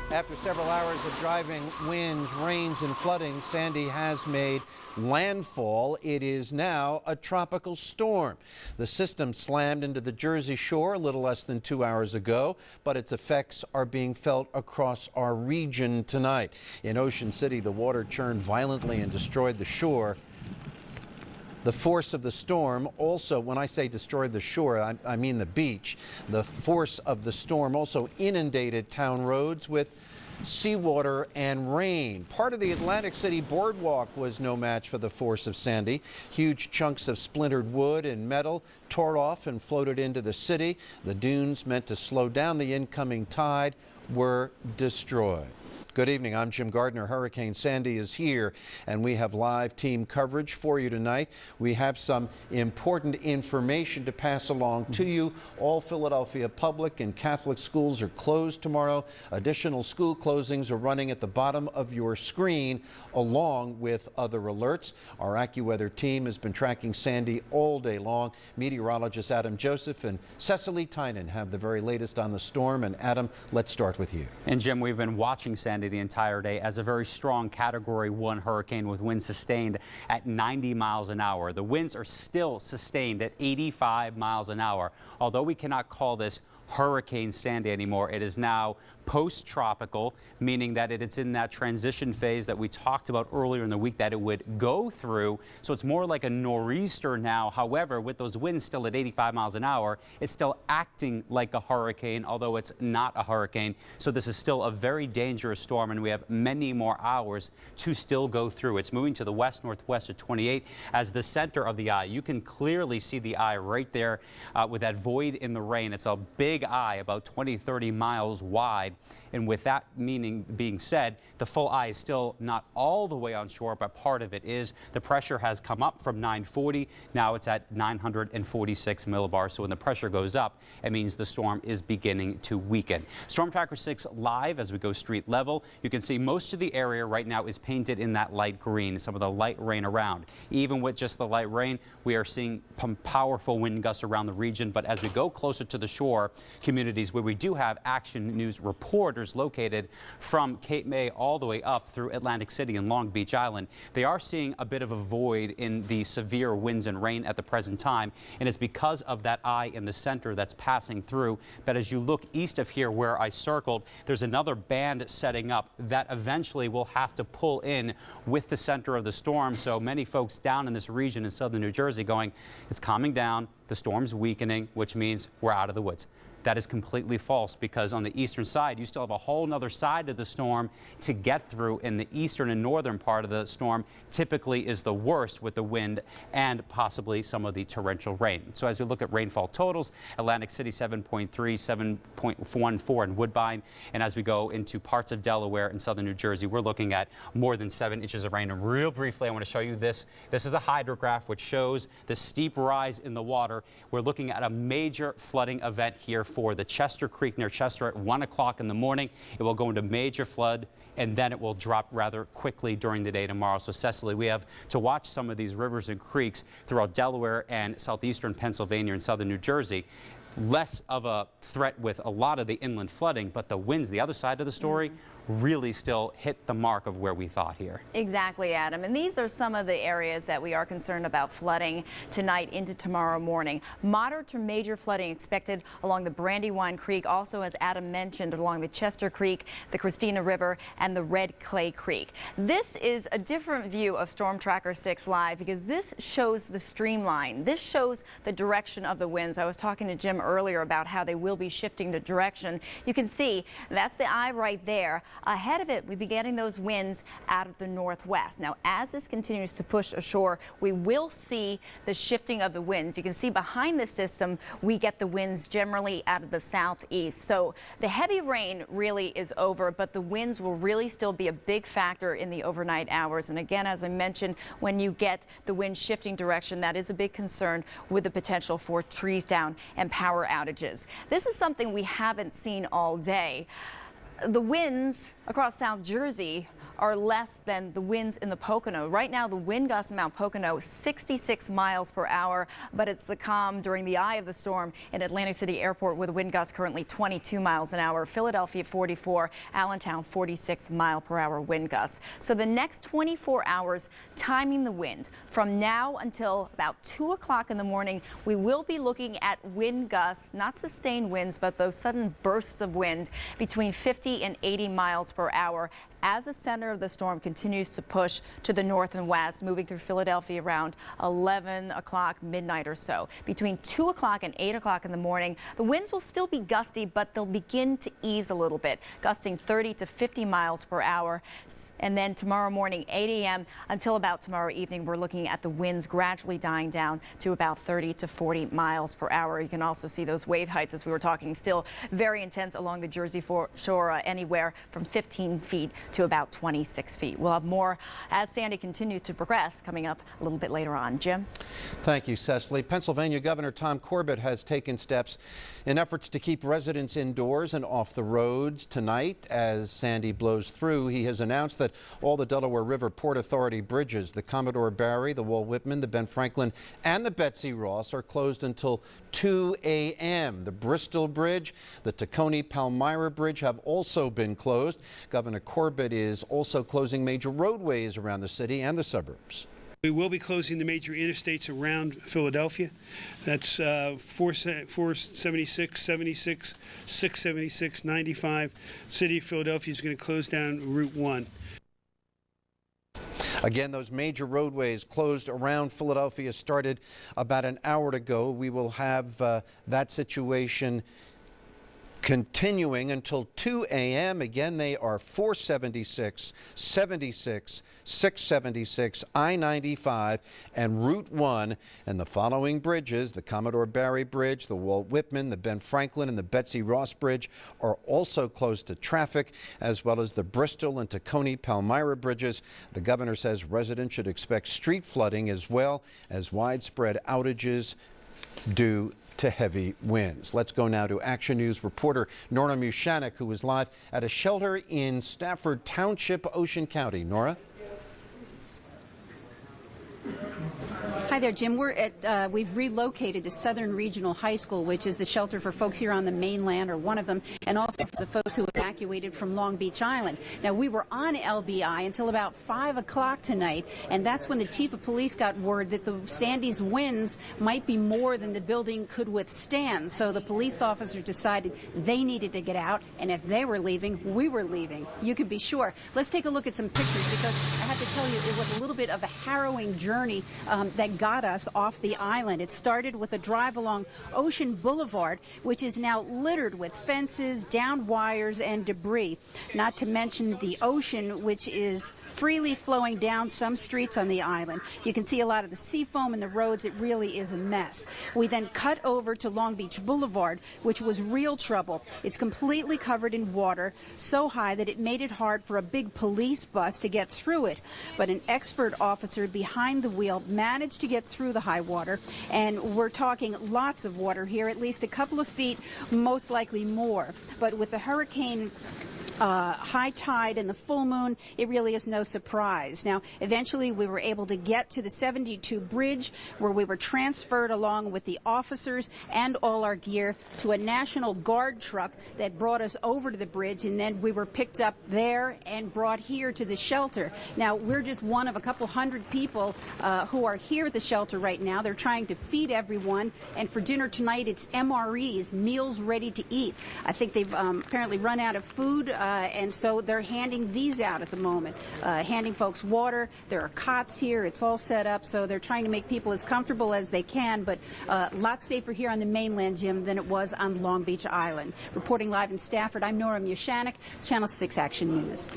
After several hours of driving winds, rains, and flooding, Sandy has made landfall. It is now a tropical storm. The system slammed into the Jersey Shore a little less than 2 hours ago, but its effects are being felt across our region tonight. In Ocean City, the water churned violently and destroyed the shore. The force of the storm also, when I say destroyed the shore, I mean the beach. The force of the storm also inundated town roads with seawater and rain. Part of the Atlantic City boardwalk was no match for the force of Sandy. Huge chunks of splintered wood and metal tore off and floated into the city. The dunes meant to slow down the incoming tide were destroyed. Good evening. I'm Jim Gardner. Hurricane Sandy is here, and we have live team coverage for you tonight. We have some important information to pass along to you. All Philadelphia public and Catholic schools are closed tomorrow. Additional school closings are running at the bottom of your screen, along with other alerts. Our AccuWeather team has been tracking Sandy all day long. Meteorologist Adam Joseph and Cecily Tynan have the very latest on the storm. And Adam, let's start with you. And Jim, we've been watching Sandy the entire day as a very strong Category 1 hurricane with winds sustained at 90 miles an hour. The winds are still sustained at 85 miles an hour. Although we cannot call this Hurricane Sandy anymore, it is now post-tropical, meaning that it's in that transition phase that we talked about earlier in the week that it would go through. So it's more like a nor'easter now. However, with those winds still at 85 miles an hour, it's still acting like a hurricane, although it's not a hurricane. So this is still a very dangerous storm, and we have many more hours to still go through. It's moving to the west-northwest at 28 as the center of the eye. You can clearly see the eye right there with that void in the rain. It's a big eye, about 20-30 miles wide. And with that being said, the full eye is still not all the way on shore, but part of it is. The pressure has come up from 940. Now it's at 946 millibars. So when the pressure goes up, it means the storm is beginning to weaken. Storm Tracker 6 live as we go street level. You can see most of the area right now is painted in that light green, some of the light rain around. Even with just the light rain, we are seeing powerful wind gusts around the region. But as we go closer to the shore communities where we do have Action News reporters located from Cape May all the way up through Atlantic City and Long Beach Island, they are seeing a bit of a void in the severe winds and rain at the present time, and it's because of that eye in the center that's passing through. But as you look east of here where I circled, there's another band setting up that eventually will have to pull in with the center of the storm. So many folks down in this region in southern New Jersey going, it's calming down, the storm's weakening, which means we're out of the woods. That is completely false, because on the eastern side, you still have a whole nother side of the storm to get through. In the eastern and northern part of the storm typically is the worst with the wind and possibly some of the torrential rain. So as we look at rainfall totals, Atlantic City 7.3, 7.14 in Woodbine. And as we go into parts of Delaware and southern New Jersey, we're looking at more than 7 inches of rain. And real briefly, I want to show you this. This is a hydrograph which shows the steep rise in the water. We're looking at a major flooding event here for the Chester Creek near Chester at 1 o'clock in the morning. It will go into major flood, and then it will drop rather quickly during the day tomorrow. So Cecily, we have to watch some of these rivers and creeks throughout Delaware and southeastern Pennsylvania and southern New Jersey. Less of a threat with a lot of the inland flooding, but the winds, the other side of the story, really still hit the mark of where we thought here. Exactly, Adam. And these are some of the areas that we are concerned about flooding tonight into tomorrow morning. Moderate to major flooding expected along the Brandywine Creek, also, as Adam mentioned, along the Chester Creek, the Christina River, and the Red Clay Creek. This is a different view of Storm Tracker 6 Live because this shows the streamline. This shows the direction of the winds. I was talking to Jim earlier about how they will be shifting the direction. You can see that's the eye right there. Ahead of it, we'll be getting those winds out of the northwest. Now, as this continues to push ashore, we will see the shifting of the winds. You can see behind this system, we get the winds generally out of the southeast. So the heavy rain really is over, but the winds will really still be a big factor in the overnight hours. And again, as I mentioned, when you get the wind shifting direction, that is a big concern with the potential for trees down and power outages. This is something we haven't seen all day. The winds across South Jersey are less than the winds in the Pocono. Right now, the wind gusts in Mount Pocono 66 miles per hour, but it's the calm during the eye of the storm in Atlantic City Airport with wind gusts currently 22 miles an hour. Philadelphia 44, Allentown 46 mile per hour wind gusts. So the next 24 hours, timing the wind from now until about 2 o'clock in the morning, we will be looking at wind gusts, not sustained winds, but those sudden bursts of wind between 50 and 80 miles per hour as the center of the storm continues to push to the north and west, moving through Philadelphia around 11 o'clock, midnight or so. Between 2 o'clock and 8 o'clock in the morning, the winds will still be gusty, but they'll begin to ease a little bit, gusting 30 to 50 miles per hour. And then tomorrow morning, 8 a.m. until about tomorrow evening, we're looking at the winds gradually dying down to about 30 to 40 miles per hour. You can also see those wave heights, as we were talking, still very intense along the Jersey shore, anywhere from 15 feet to about 26 feet. We'll have more as Sandy continues to progress coming up a little bit later on. Jim? Thank you, Cecily. Pennsylvania Governor Tom Corbett has taken steps in efforts to keep residents indoors and off the roads. Tonight, as Sandy blows through, he has announced that all the Delaware River Port Authority bridges, the Commodore Barry, the Walt Whitman, the Ben Franklin, and the Betsy Ross, are closed until 2 a.m. The Bristol Bridge, the Tacony Palmyra Bridge have also been closed. Governor Corbett is also closing major roadways around the city and the suburbs. We will be closing the major interstates around Philadelphia. That's 476, 76, 676, 95. City of Philadelphia is going to close down Route 1. Again, those major roadways closed around Philadelphia started about an hour ago. We will have that situation continuing until 2 a.m. Again, they are 476, 76, 676, I-95, and Route 1. And the following bridges, the Commodore Barry Bridge, the Walt Whitman, the Ben Franklin, and the Betsy Ross Bridge, are also closed to traffic, as well as the Bristol and Tacony Palmyra bridges. The governor says residents should expect street flooding as well as widespread outages due to heavy winds. Let's go now to Action News reporter Nora Mushanek, who is live at a shelter in Stafford Township, Ocean County. Nora? Hi there, Jim. We've relocated to Southern Regional High School, which is the shelter for folks here on the mainland, or one of them, and also for the folks who evacuated from Long Beach Island. Now, we were on LBI until about 5 o'clock tonight, and that's when the chief of police got word that the Sandy's winds might be more than the building could withstand. So the police officer decided they needed to get out, and if they were leaving, we were leaving. You can be sure. Let's take a look at some pictures, because I have to tell you, it was a little bit of a harrowing journey that got us off the island. It started with a drive along Ocean Boulevard, which is now littered with fences, downed wires, and debris. Not to mention the ocean, which is freely flowing down some streets on the island. You can see a lot of the sea foam in the roads. It really is a mess. We then cut over to Long Beach Boulevard, which was real trouble. It's completely covered in water, so high that it made it hard for a big police bus to get through it. But an expert officer behind the wheel managed to get through the high water, and we're talking lots of water here, at least a couple of feet, most likely more. But with the hurricane high tide and the full moon, it really is no surprise. Now, eventually we were able to get to the 72 bridge, where we were transferred along with the officers and all our gear to a National Guard truck that brought us over to the bridge, and then we were picked up there and brought here to the shelter. Now, we're just one of a couple hundred people who are here at the shelter right now. They're trying to feed everyone, and for dinner tonight it's MREs, meals ready to eat. I think they've apparently run out of food and so they're handing these out at the moment, handing folks water. There are cots here. It's all set up, so they're trying to make people as comfortable as they can, but a lot safer here on the mainland, Jim, than it was on Long Beach Island. Reporting live in Stafford, I'm Nora Mushanek, Channel 6 Action News.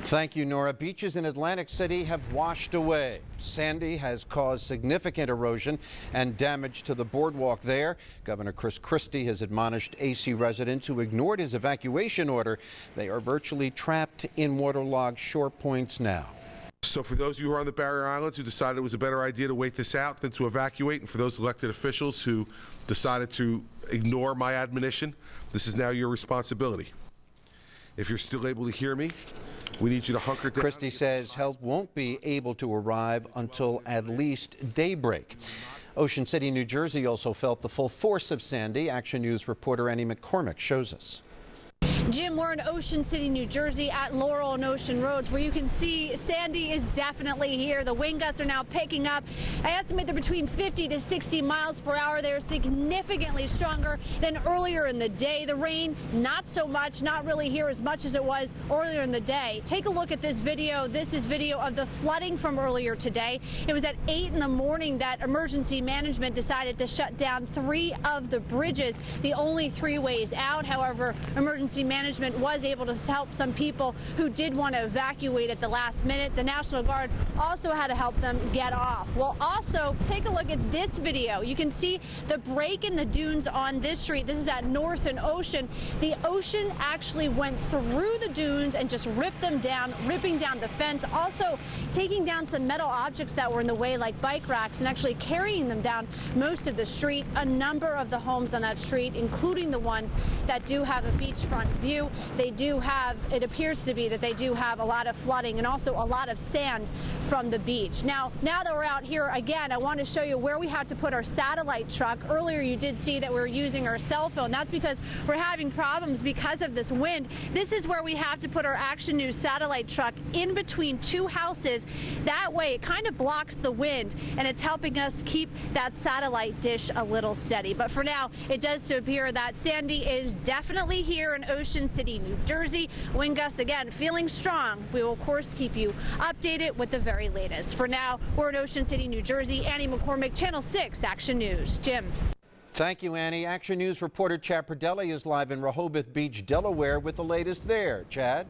Thank you, Nora. Beaches in Atlantic City have washed away. Sandy has caused significant erosion and damage to the boardwalk there. Governor Chris Christie has admonished AC residents who ignored his evacuation order. They are virtually trapped in waterlogged shore points now. So for those of you who are on the barrier islands who decided it was a better idea to wait this out than to evacuate, and for those elected officials who decided to ignore my admonition, this is now your responsibility. If you're still able to hear me, we need you to hunker down. Christie says help won't be able to arrive until at least daybreak. Ocean City, New Jersey also felt the full force of Sandy. Action News reporter Annie McCormick shows us. Jim, we're in Ocean City, New Jersey at Laurel and Ocean Roads, where you can see Sandy is definitely here. The wind gusts are now picking up. I estimate they're between 50 to 60 miles per hour. They're significantly stronger than earlier in the day. The rain, not so much, not really here as much as it was earlier in the day. Take a look at this video. This is video of the flooding from earlier today. It was at 8 in the morning that emergency management decided to shut down 3 of the bridges, the only 3 ways out. However, emergency management was able to help some people who did want to evacuate at the last minute. The National Guard also had to help them get off. Well, also take a look at this video. You can see the break in the dunes on this street. This is at North and Ocean. The ocean actually went through the dunes and just ripped them down, ripping down the fence, also taking down some metal objects that were in the way like bike racks and actually carrying them down most of the street. A number of the homes on that street, including the ones that do have a beachfront view, they do have, it appears to be that they do have a lot of flooding and also a lot of sand from the beach. Now that we're out here again, I want to show you where we have to put our satellite truck. Earlier you did see that we were using our cell phone. That's because we're having problems because of this wind. This is where we have to put our Action News satellite truck in between 2 houses. That way it kind of blocks the wind and it's helping us keep that satellite dish a little steady. But for now, it does appear that Sandy is definitely here in Ocean City, New Jersey. Wind gusts again feeling strong. We will of course keep you updated with the very latest. For now, we're in Ocean City, New Jersey. Annie McCormick, Channel 6 Action News. Jim. Thank you, Annie. Action News reporter Chad Perdelli is live in Rehoboth Beach, Delaware with the latest there. Chad?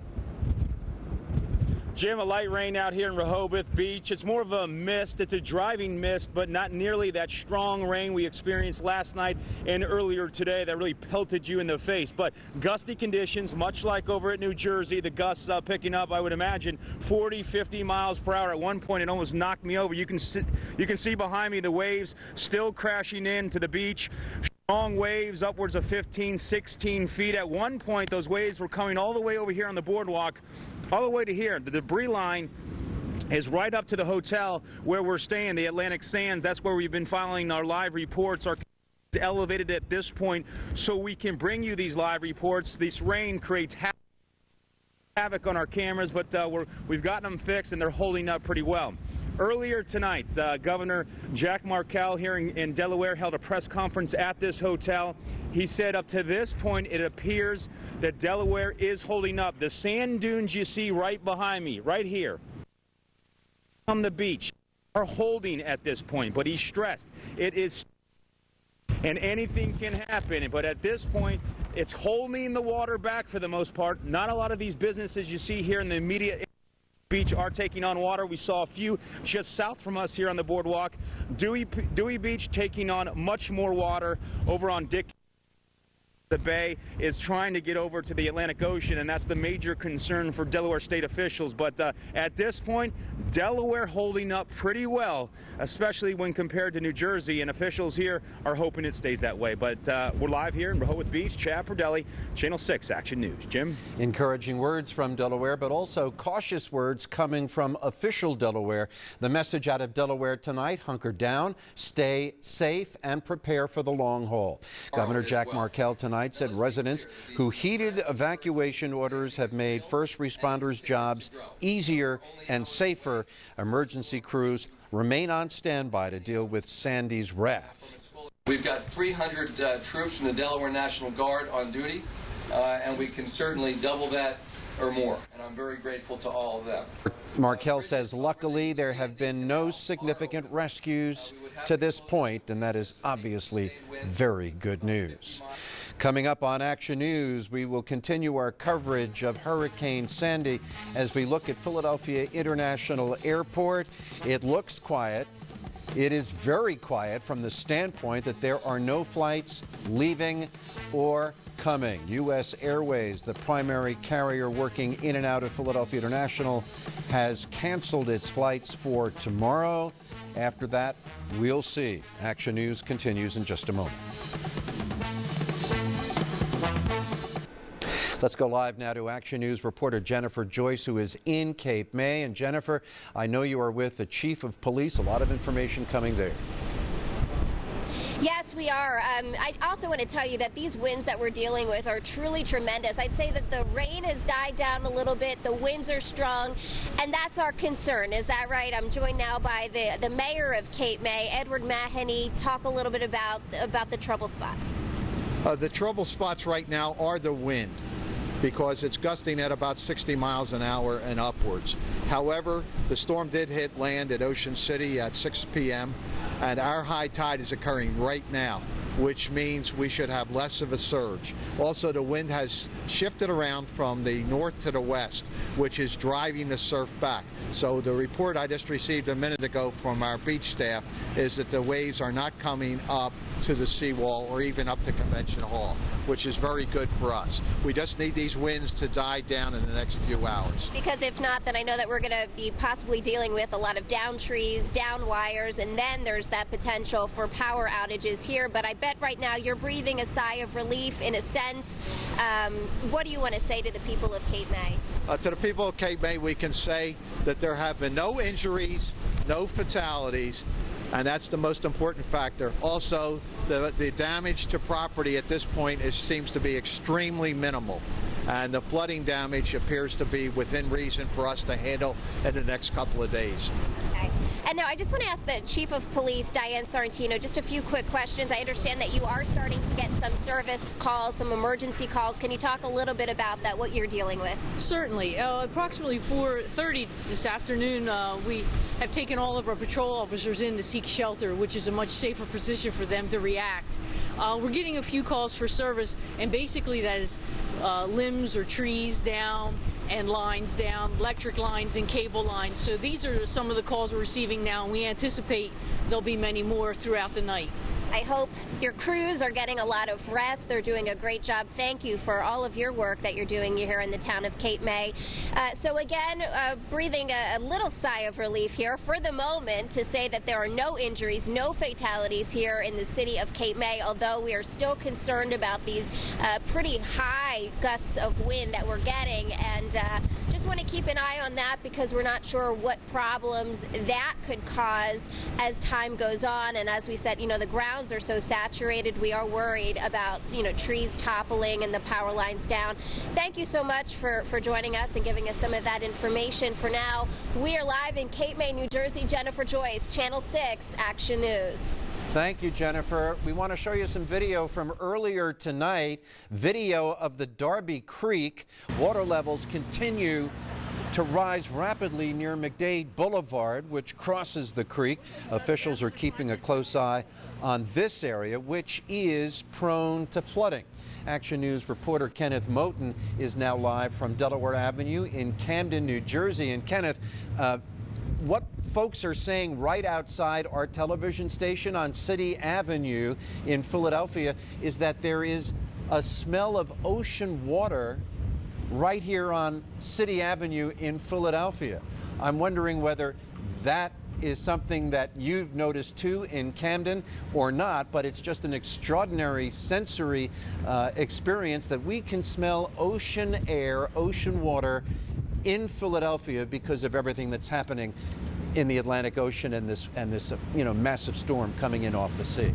Jim, a light rain out here in Rehoboth Beach. It's more of a mist. It's a driving mist, but not nearly that strong rain we experienced last night and earlier today that really pelted you in the face. But gusty conditions, much like over at New Jersey, the gusts picking up, I would imagine, 40, 50 miles per hour. At one point, it almost knocked me over. You can see behind me the waves still crashing into the beach. Strong waves, upwards of 15, 16 feet. At one point, those waves were coming all the way over here on the boardwalk, all the way to here. The debris line is right up to the hotel where we're staying, the Atlantic Sands. That's where we've been filing our live reports. Our elevated at this point so we can bring you these live reports. This rain creates havoc on our cameras, but we've gotten them fixed and they're holding up pretty well. Earlier tonight, Governor Jack Markell here in Delaware held a press conference at this hotel. He said up to this point, it appears that Delaware is holding up. The sand dunes you see right behind me, right here on the beach, are holding at this point, but he's stressed it is, and anything can happen. But at this point, it's holding the water back for the most part. Not a lot of these businesses you see here in the immediate beach are taking on water. We saw a few just south from us here on the boardwalk. Dewey Beach taking on much more water. Over on Dick, the bay is trying to get over to the Atlantic Ocean, and that's the major concern for Delaware state officials. But at this point, Delaware holding up pretty well, especially when compared to New Jersey, and officials here are hoping it stays that way. But we're live here in Rehoboth Beach. Chad Perdelli, Channel 6 Action News. Jim? Encouraging words from Delaware, but also cautious words coming from official Delaware. The message out of Delaware tonight: hunker down, stay safe, and prepare for the long haul. Governor Jack Markell tonight said residents who heeded evacuation orders have made first responders' jobs easier and safer. Emergency crews remain on standby to deal with Sandy's wrath. We've got 300 troops from the Delaware National Guard on duty, and we can certainly double that or more, and I'm very grateful to all of them. Markell says luckily there have been no significant rescues to this point, and that is obviously very good news. Coming up on Action News, we will continue our coverage of Hurricane Sandy as we look at Philadelphia International Airport. It looks quiet. It is very quiet from the standpoint that there are no flights leaving or coming. U.S. Airways, the primary carrier working in and out of Philadelphia International, has canceled its flights for tomorrow. After that, we'll see. Action News continues in just a moment. Let's go live now to Action News reporter Jennifer Joyce, who is in Cape May. And Jennifer, I know you are with the Chief of Police. A lot of information coming there. Yes, we are. I also want to tell you that these winds that we're dealing with are truly tremendous. I'd say that the rain has died down a little bit. The winds are strong, and that's our concern. Is that right? I'm joined now by the mayor of Cape May, Edward Mahoney. Talk a little bit about the trouble spots. The trouble spots right now are the wind, because it's gusting at about 60 miles an hour and upwards. However, the storm did hit land at Ocean City at 6 p.m. and our high tide is occurring right now, which means we should have less of a surge. Also, the wind has shifted around from the north to the west, which is driving the surf back. So the report I just received a minute ago from our beach staff is that the waves are not coming up to the seawall or even up to Convention Hall, which is very good for us. We just need these winds to die down in the next few hours. Because if not, then I know that we're going to be possibly dealing with a lot of down trees, down wires, and then there's that potential for power outages here. But I bet right now you're breathing a sigh of relief in a sense. What do you want to say to the people of Cape May? To the people of Cape May, we can say that there have been no injuries, no fatalities, and that's the most important factor. Also, the damage to property at this point seems to be extremely minimal, and the flooding damage appears to be within reason for us to handle in the next couple of days. Okay. And now I just want to ask the Chief of Police, Diane Sorrentino, just a few quick questions. I understand that you are starting to get some service calls, some emergency calls. Can you talk a little bit about that, what you're dealing with? Certainly. Approximately 4:30 this afternoon, we have taken all of our patrol officers in to seek shelter, which is a much safer position for them to react. We're getting a few calls for service, and basically that is limbs or trees down and lines down, electric lines and cable lines. So these are some of the calls we're receiving now, and we anticipate there'll be many more throughout the night. I hope your crews are getting a lot of rest. They're doing a great job. Thank you for all of your work that you're doing here in the town of Cape May. So again, breathing a little sigh of relief here for the moment to say that there are no injuries, no fatalities here in the city of Cape May, although we are still concerned about these pretty high gusts of wind that we're getting, and just want to keep an eye on that because we're not sure what problems that could cause as time goes on. And as we said, the grounds are so saturated, we are worried about, trees toppling and the power lines down. Thank you so much for joining us and giving us some of that information. For now, we are live in Cape May, New Jersey. Jennifer Joyce, Channel 6, Action News. Thank you, Jennifer. We want to show you some video from earlier tonight, video of the Darby Creek. Water levels continue to rise rapidly near McDade Boulevard, which crosses the creek. Officials are keeping a close eye on this area, which is prone to flooding. Action News reporter Kenneth Moten is now live from Delaware Avenue in Camden, New Jersey. And Kenneth, what folks are saying right outside our television station on City Avenue in Philadelphia is that there is a smell of ocean water right here on City Avenue in Philadelphia. I'm wondering whether that is something that you've noticed too in Camden or not, but it's just an extraordinary sensory experience that we can smell ocean air, ocean water in Philadelphia because of everything that's happening in the Atlantic Ocean and this massive storm coming in off the sea.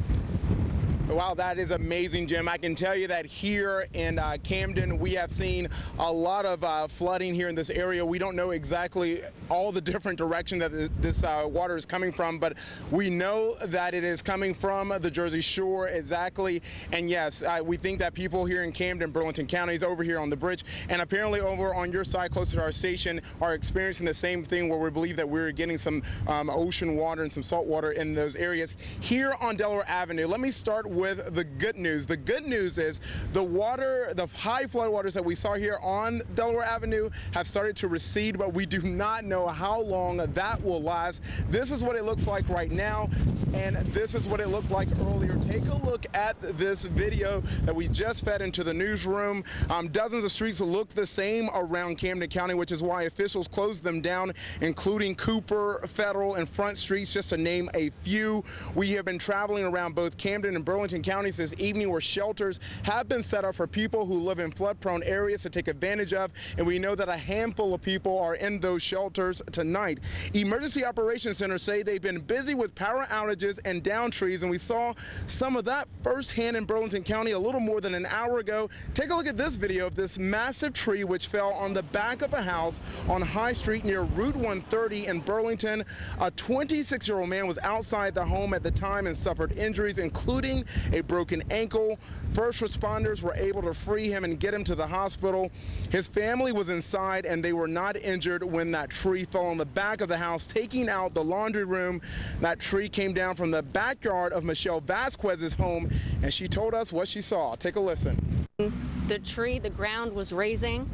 Wow, that is amazing, Jim. I can tell you that here in Camden, we have seen a lot of flooding here in this area. We don't know exactly all the different directions that this water is coming from, but we know that it is coming from the Jersey Shore exactly. And yes, we think that people here in Camden, Burlington counties, over here on the bridge, and apparently over on your side closer to our station, are experiencing the same thing, where we believe that we're getting some ocean water and some salt water in those areas. Here on Delaware Avenue, let me start with the good news. The good news is the high flood waters that we saw here on Delaware Avenue have started to recede, but we do not know how long that will last. This is what it looks like right now, and this is what it looked like earlier. Take a look at this video that we just fed into the newsroom. Dozens of streets look the same around Camden County, which is why officials closed them down, including Cooper, Federal, and Front Streets, just to name a few. We have been traveling around both Camden and Burlington counties this evening, where shelters have been set up for people who live in flood-prone areas to take advantage of, and we know that a handful of people are in those shelters tonight. Emergency Operations Center say they've been busy with power outages and down trees, and we saw some of that firsthand in Burlington County a little more than an hour ago. Take a look at this video of this massive tree which fell on the back of a house on High Street near Route 130 in Burlington. A 26-year-old man was outside the home at the time and suffered injuries, including a broken ankle. First responders were able to free him and get him to the hospital. His family was inside and they were not injured when that tree fell on the back of the house, taking out the laundry room. That tree came down from the backyard of Michelle Vasquez's home, and she told us what she saw. Take a listen. The ground was raising,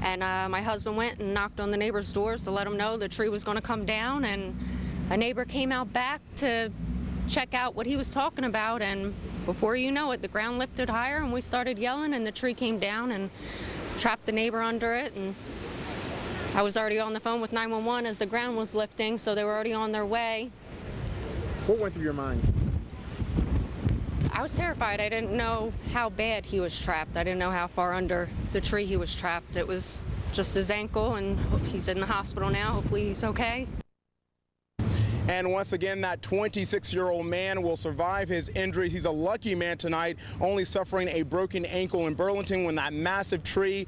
and my husband went and knocked on the neighbor's doors to let them know the tree was going to come down, and a neighbor came out back to check out what he was talking about, and before you know it, the ground lifted higher and we started yelling, and the tree came down and trapped the neighbor under it. And I was already on the phone with 911 as the ground was lifting, so they were already on their way. What went through your mind? I was terrified. I didn't know how bad he was trapped. I didn't know how far under the tree he was trapped. It was just his ankle, and he's in the hospital now. Hopefully he's okay. And once again, that 26-year-old man will survive his injuries. He's a lucky man tonight, only suffering a broken ankle in Burlington when that massive tree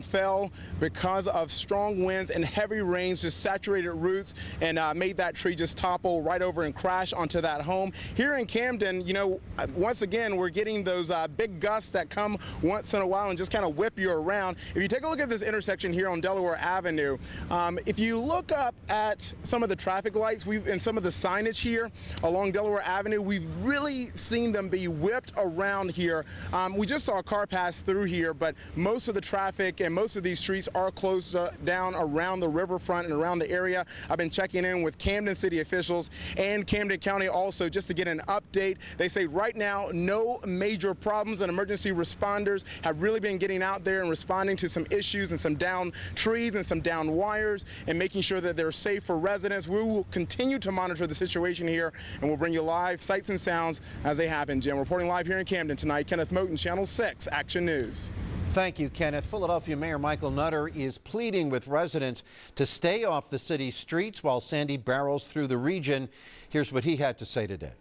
fell because of strong winds and heavy rains, just saturated roots and made that tree just topple right over and crash onto that home. Here in Camden, you know, once again, we're getting those big gusts that come once in a while and just kind of whip you around. If you take a look at this intersection here on Delaware Avenue, if you look up at some of the traffic lights, and some of the signage here along Delaware Avenue, we've really seen them be whipped around here. We just saw a car pass through here, but most of the traffic and most of these streets are closed down around the riverfront and around the area. I've been checking in with Camden City officials and Camden County also just to get an update. They say right now no major problems, and emergency responders have really been getting out there and responding to some issues and some down trees and some down wires and making sure that they're safe for residents. We will continue to monitor the situation here, and we'll bring you live sights and sounds as they happen. Jim, reporting live here in Camden tonight, Kenneth Moten, Channel 6 Action News. Thank you, Kenneth. Philadelphia Mayor Michael Nutter is pleading with residents to stay off the city's streets while Sandy barrels through the region. Here's what he had to say today.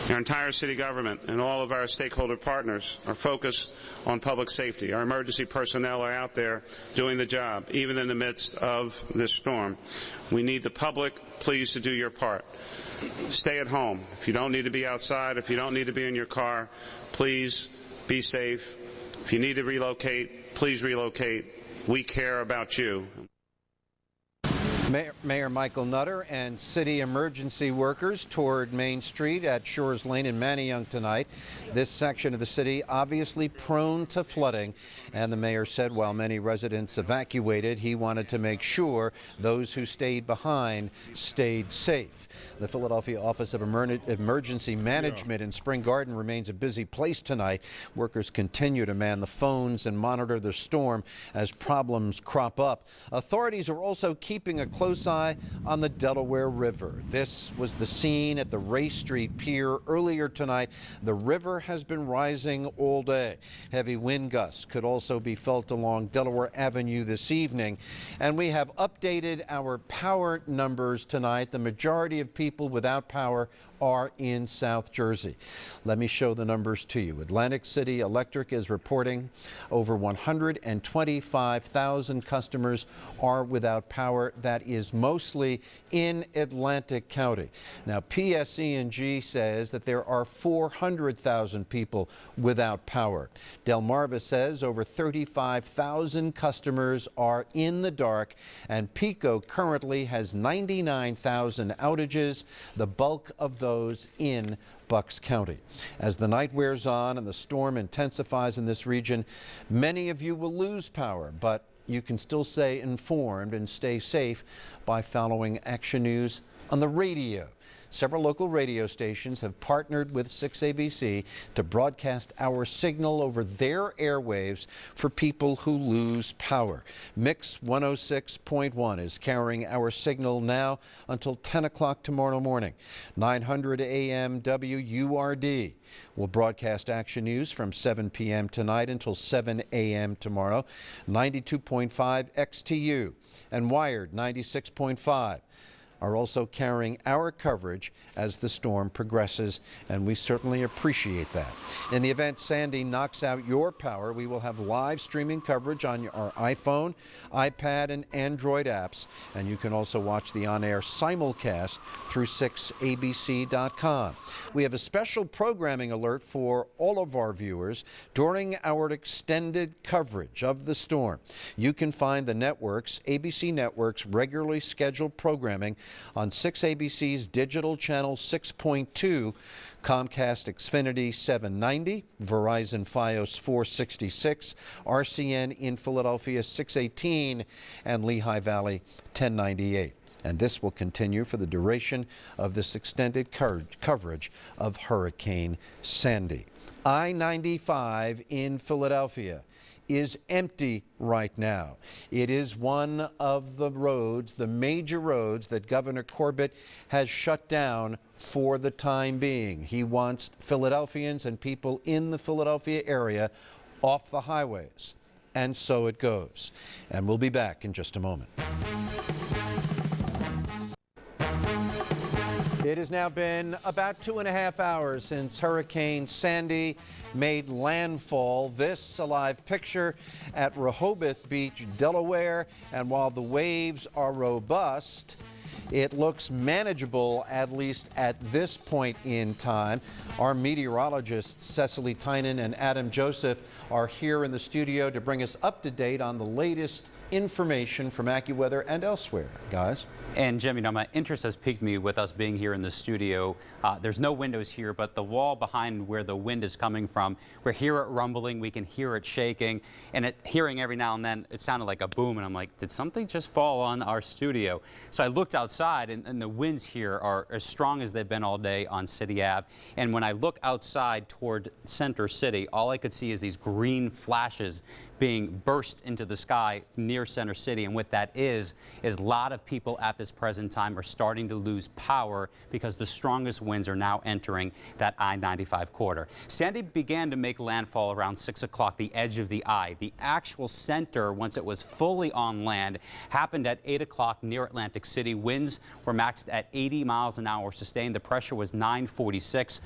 Our entire city government and all of our stakeholder partners are focused on public safety. Our emergency personnel are out there doing the job, even in the midst of this storm. We need the public, please, to do your part. Stay at home. If you don't need to be outside, if you don't need to be in your car, please be safe. If you need to relocate, please relocate. We care about you. Mayor Michael Nutter and city emergency workers toured Main Street at Shores Lane in Manayunk tonight. This section of the city obviously prone to flooding, and the mayor said while many residents evacuated, he wanted to make sure those who stayed behind stayed safe. The Philadelphia Office of Emergency Management in Spring Garden remains a busy place tonight. Workers continue to man the phones and monitor the storm as problems crop up. Authorities are also keeping a close eye on the Delaware River. This was the scene at the Ray Street Pier earlier tonight. The river has been rising all day. Heavy wind gusts could also be felt along Delaware Avenue this evening. And we have updated our power numbers tonight. The majority of people without power are in South Jersey. Let me show the numbers to you. Atlantic City Electric is reporting over 125,000 customers are without power. That is mostly in Atlantic County. Now, PSE&G says that there are 400,000 people without power. Delmarva says over 35,000 customers are in the dark, and PECO currently has 99,000 outages, the bulk of those in Bucks County. As the night wears on and the storm intensifies in this region, many of you will lose power, but you can still stay informed and stay safe by following Action News on the radio. Several local radio stations have partnered with 6ABC to broadcast our signal over their airwaves for people who lose power. Mix 106.1 is carrying our signal now until 10 o'clock tomorrow morning. 900 AM WURD will broadcast Action News from 7 p.m. tonight until 7 a.m. tomorrow. 92.5 XTU and Wired 96.5. are also carrying our coverage as the storm progresses, and we certainly appreciate that. In the event Sandy knocks out your power, we will have live streaming coverage on our iPhone, iPad, and Android apps, and you can also watch the on-air simulcast through 6abc.com. We have a special programming alert for all of our viewers during our extended coverage of the storm. You can find the networks, ABC Network's regularly scheduled programming on 6ABC's digital channel 6.2, Comcast Xfinity 790, Verizon Fios 466, RCN in Philadelphia 618, and Lehigh Valley 1098. And this will continue for the duration of this extended coverage of Hurricane Sandy. I-95 in Philadelphia is empty right now. It is one of the roads, the major roads that Governor Corbett has shut down for the time being. He wants Philadelphians and people in the Philadelphia area off the highways. And so it goes. And we'll be back in just a moment. It has now been about 2.5 hours since Hurricane Sandy made landfall. This a live picture at Rehoboth Beach, Delaware. And while the waves are robust, it looks manageable, at least at this point in time. Our meteorologists, Cecily Tynan and Adam Joseph, are here in the studio to bring us up to date on the latest information from AccuWeather and elsewhere. Guys? And Jim, you know, my interest has piqued me with us being here in the studio. There's no windows here, but the wall behind where the wind is coming from, we hear it rumbling, we can hear it shaking, and hearing every now and then, it sounded like a boom, and I'm like, did something just fall on our studio? So I looked outside, and the winds here are as strong as they've been all day on City Ave. And when I look outside toward Center City, all I could see is these green flashes being burst into the sky near Center City. And what that is a lot of people at this present time are starting to lose power because the strongest winds are now entering that I-95 corridor. Sandy began to make landfall around 6 o'clock, the edge of the eye. The actual center, once it was fully on land, happened at 8 o'clock near Atlantic City. Winds were maxed at 80 miles an hour sustained. The pressure was 946.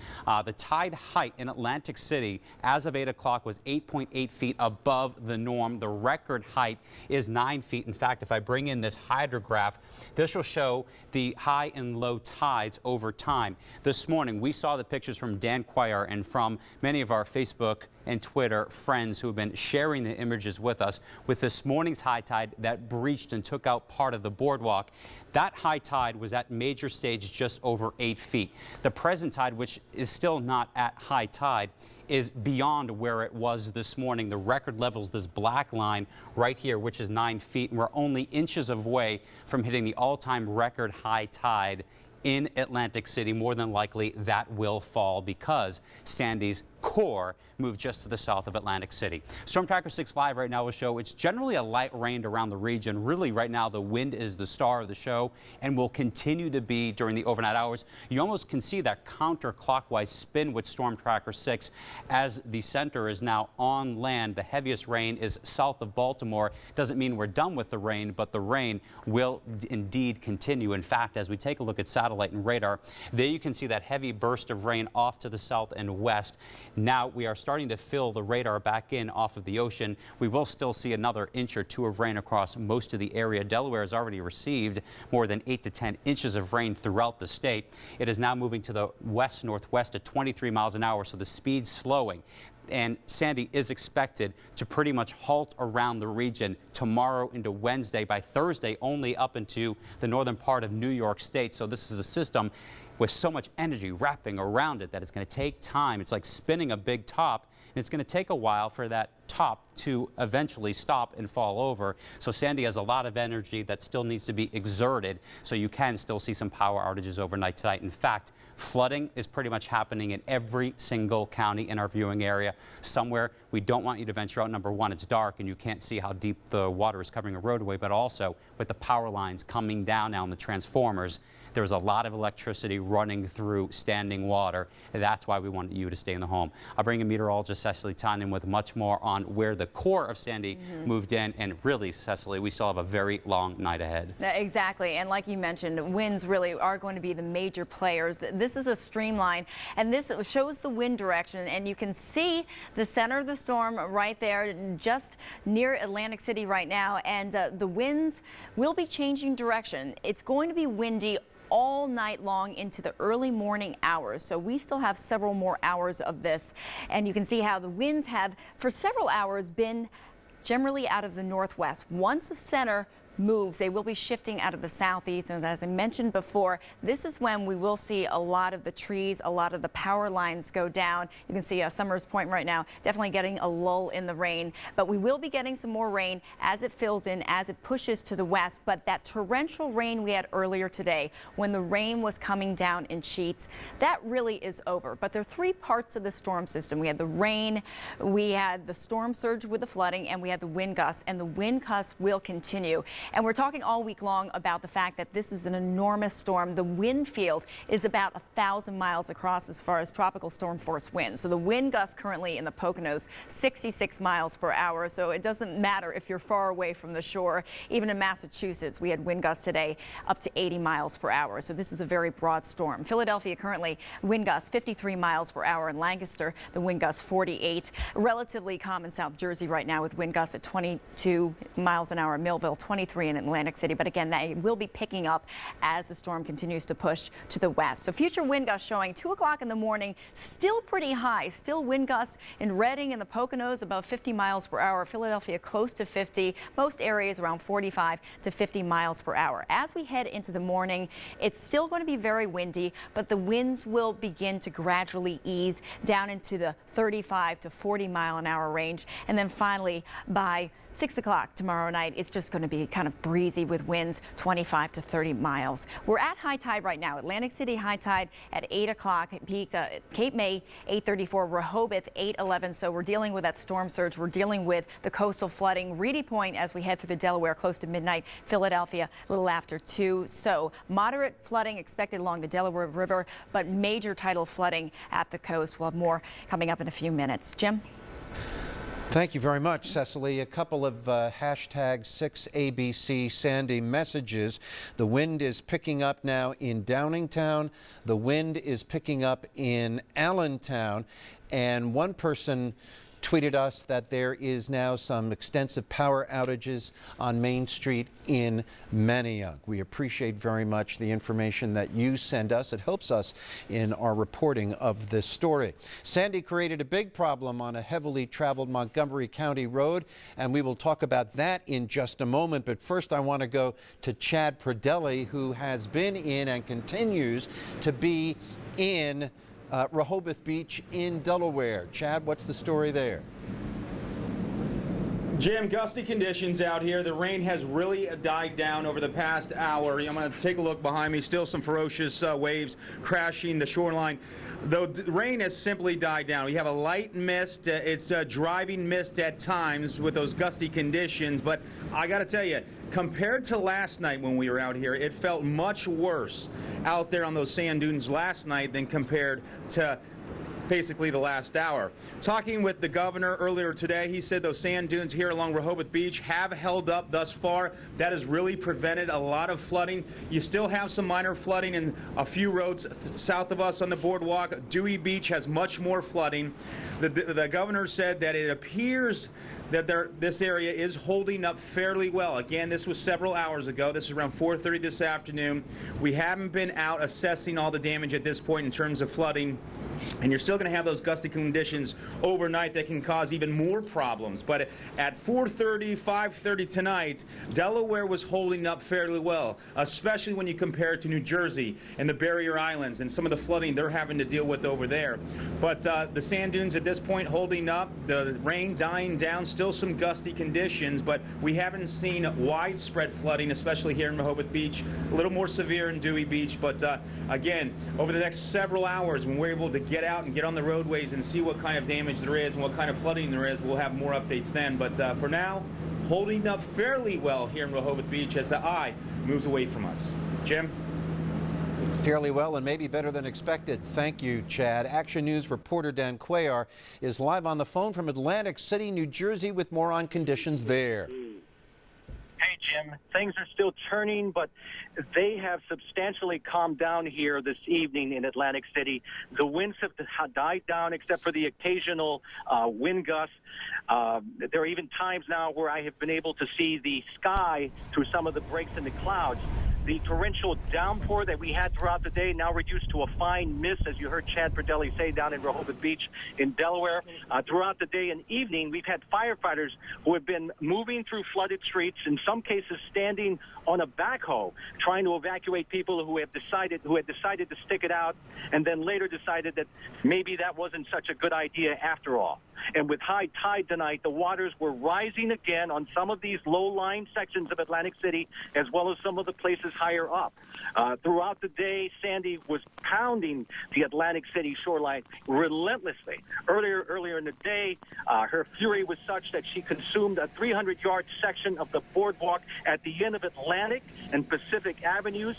The tide height in Atlantic City as of 8 o'clock was 8.8 feet above the norm. The record height is 9 feet. In fact, if I bring in this hydrograph, this will show the high and low tides over time. This morning, we saw the pictures from Dan Quire and from many of our Facebook and Twitter friends who have been sharing the images with us with this morning's high tide that breached and took out part of the boardwalk. That high tide was at major stage just over 8 feet. The present tide, which is still not at high tide, is beyond where it was this morning. The record levels, this black line right here, which is 9 feet, and we're only inches away from hitting the all-time record high tide in Atlantic City. More than likely, that will fall because Sandy's core moved just to the south of Atlantic City. Storm Tracker 6 Live right now will show it's generally a light rain around the region. Really, right now, the wind is the star of the show and will continue to be during the overnight hours. You almost can see that counterclockwise spin with Storm Tracker 6 as the center is now on land. The heaviest rain is south of Baltimore. Doesn't mean we're done with the rain, but the rain will indeed continue. In fact, as we take a look at satellite and radar, there you can see that heavy burst of rain off to the south and west. Now we are starting to fill the radar back in off of the ocean. We will still see another inch or two of rain across most of the area. Delaware has already received more than 8 to 10 inches of rain throughout the state. It is now moving to the west-northwest at 23 miles an hour, so the speed's slowing. And Sandy is expected to pretty much halt around the region tomorrow into Wednesday. By Thursday, only up into the northern part of New York State. So this is a system with so much energy wrapping around it that it's going to take time. It's like spinning a big top, and it's going to take a while for that top to eventually stop and fall over. So Sandy has a lot of energy that still needs to be exerted, so you can still see some power outages overnight tonight. In fact, flooding is pretty much happening in every single county in our viewing area. Somewhere we don't want you to venture out. Number one, it's dark and you can't see how deep the water is covering a roadway, but also with the power lines coming down now and the transformers, there's a lot of electricity running through standing water. And that's why we wanted you to stay in the home. I'll bring in meteorologist Cecily Tonnen with much more on where the core of Sandy moved in. And really, Cecily, we still have a very long night ahead. Exactly. And like you mentioned, winds really are going to be the major players. This is a streamline, and this shows the wind direction. And you can see the center of the storm right there, just near Atlantic City right now. And the winds will be changing direction. It's going to be windy all night long into the early morning hours. So we still have several more hours of this. And you can see how the winds have, for several hours, been generally out of the northwest. Once the center moves, they will be shifting out of the southeast, and as I mentioned before, this is when we will see a lot of the trees, a lot of the power lines go down. You can see Summers Point right now definitely getting a lull in the rain, but we will be getting some more rain as it fills in, as it pushes to the west. But that torrential rain we had earlier today, when the rain was coming down in sheets, that really is over. But there are three parts of the storm system. We had the rain, we had the storm surge with the flooding, and we had the wind gusts, and the wind gusts will continue. And we're talking all week long about the fact that this is an enormous storm. The wind field is about 1,000 miles across as far as tropical storm force winds. So the wind gusts currently in the Poconos, 66 miles per hour. So it doesn't matter if you're far away from the shore. Even in Massachusetts, we had wind gusts today up to 80 miles per hour. So this is a very broad storm. Philadelphia currently wind gusts 53 miles per hour. In Lancaster, the wind gusts 48. Relatively calm in South Jersey right now with wind gusts at 22 miles an hour. Millville, 23 in Atlantic City, but again, they will be picking up as the storm continues to push to the west. So future wind gusts showing 2 o'clock in the morning, still pretty high, still wind gusts in Reading and the Poconos about 50 miles per hour. Philadelphia close to 50, most areas around 45 to 50 miles per hour. As we head into the morning, it's still going to be very windy, but the winds will begin to gradually ease down into the 35 to 40 mile an hour range. And then finally, by 6 o'clock tomorrow night, it's just going to be kind of breezy with winds 25 to 30 miles. We're at high tide right now. Atlantic City high tide at 8 o'clock. It peaked Cape May 8:34, Rehoboth 8:11. So we're dealing with that storm surge. We're dealing with the coastal flooding. Reedy Point as we head through the Delaware close to midnight. Philadelphia a little after 2. So moderate flooding expected along the Delaware River, but major tidal flooding at the coast. We'll have more coming up in a few minutes. Jim? Thank you very much, Cecily. A couple of hashtag 6ABC Sandy messages. The wind is picking up now in Downingtown. The wind is picking up in Allentown. And one person tweeted us that there is now some extensive power outages on Main Street in Manayunk. We appreciate very much the information that you send us. It helps us in our reporting of this story. Sandy created a big problem on a heavily traveled Montgomery County road, and we will talk about that in just a moment. But first, I want to go to Chad Pradelli, who has been in and continues to be in Rehoboth Beach in Delaware. Chad, what's the story there? Jim, gusty conditions out here. The rain has really died down over the past hour. I'm going to take a look behind me. Still some ferocious waves crashing the shoreline. Though the rain has simply died down. We have a light mist. It's a driving mist at times with those gusty conditions. But I got to tell you, compared to last night when we were out here, it felt much worse out there on those sand dunes last night than compared to basically the last hour. Talking with the governor earlier today, he said those sand dunes here along Rehoboth Beach have held up thus far. That has really prevented a lot of flooding. You still have some minor flooding in a few roads south of us on the boardwalk. Dewey Beach has much more flooding. The governor said that it appears that this area is holding up fairly well. Again, this was several hours ago. This is around 4:30 this afternoon. We haven't been out assessing all the damage at this point in terms of flooding. And you're still going to have those gusty conditions overnight that can cause even more problems. But at 4:30, 5:30 tonight, Delaware was holding up fairly well, especially when you compare it to New Jersey and the Barrier Islands and some of the flooding they're having to deal with over there. But the sand dunes at this point holding up, the rain dying down, still some gusty conditions, but we haven't seen widespread flooding, especially here in Rehoboth Beach. A little more severe in Dewey Beach, but again, over the next several hours, when we're able to get out and get on the roadways and see what kind of damage there is and what kind of flooding there is, we'll have more updates then. But for now, holding up fairly well here in Rehoboth Beach as the eye moves away from us. Jim? Fairly well and maybe better than expected. Thank you, Chad. Action News reporter Dan Cuellar is live on the phone from Atlantic City, New Jersey, with more on conditions there. Hey, Jim. Things are still churning, but they have substantially calmed down here this evening in Atlantic City. The winds have died down except for the occasional wind gusts. There are even times now where I have been able to see the sky through some of the breaks in the clouds. The torrential downpour that we had throughout the day now reduced to a fine mist, as you heard Chad Perdelli say, down in Rehoboth Beach in Delaware. Throughout the day and evening, we've had firefighters who have been moving through flooded streets, in some cases standing on a backhoe, trying to evacuate people who had decided to stick it out, and then later decided that maybe that wasn't such a good idea after all. And with high tide tonight, the waters were rising again on some of these low-lying sections of Atlantic City, as well as some of the places higher up. Throughout the day, Sandy was pounding the Atlantic City shoreline relentlessly. Earlier in the day, her fury was such that she consumed a 300-yard section of the boardwalk at the end of Atlantic and Pacific Avenues.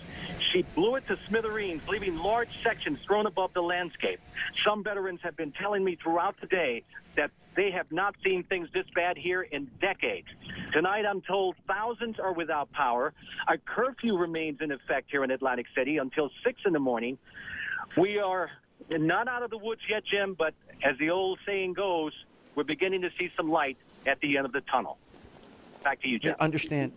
She blew it to smithereens, leaving large sections thrown above the landscape. Some veterans have been telling me throughout the day that they have not seen things this bad here in decades. Tonight, I'm told thousands are without power. A curfew remains in effect here in Atlantic City until 6 in the morning. We are not out of the woods yet, Jim, but as the old saying goes, we're beginning to see some light at the end of the tunnel. Back to you, Jim. Yeah, understand.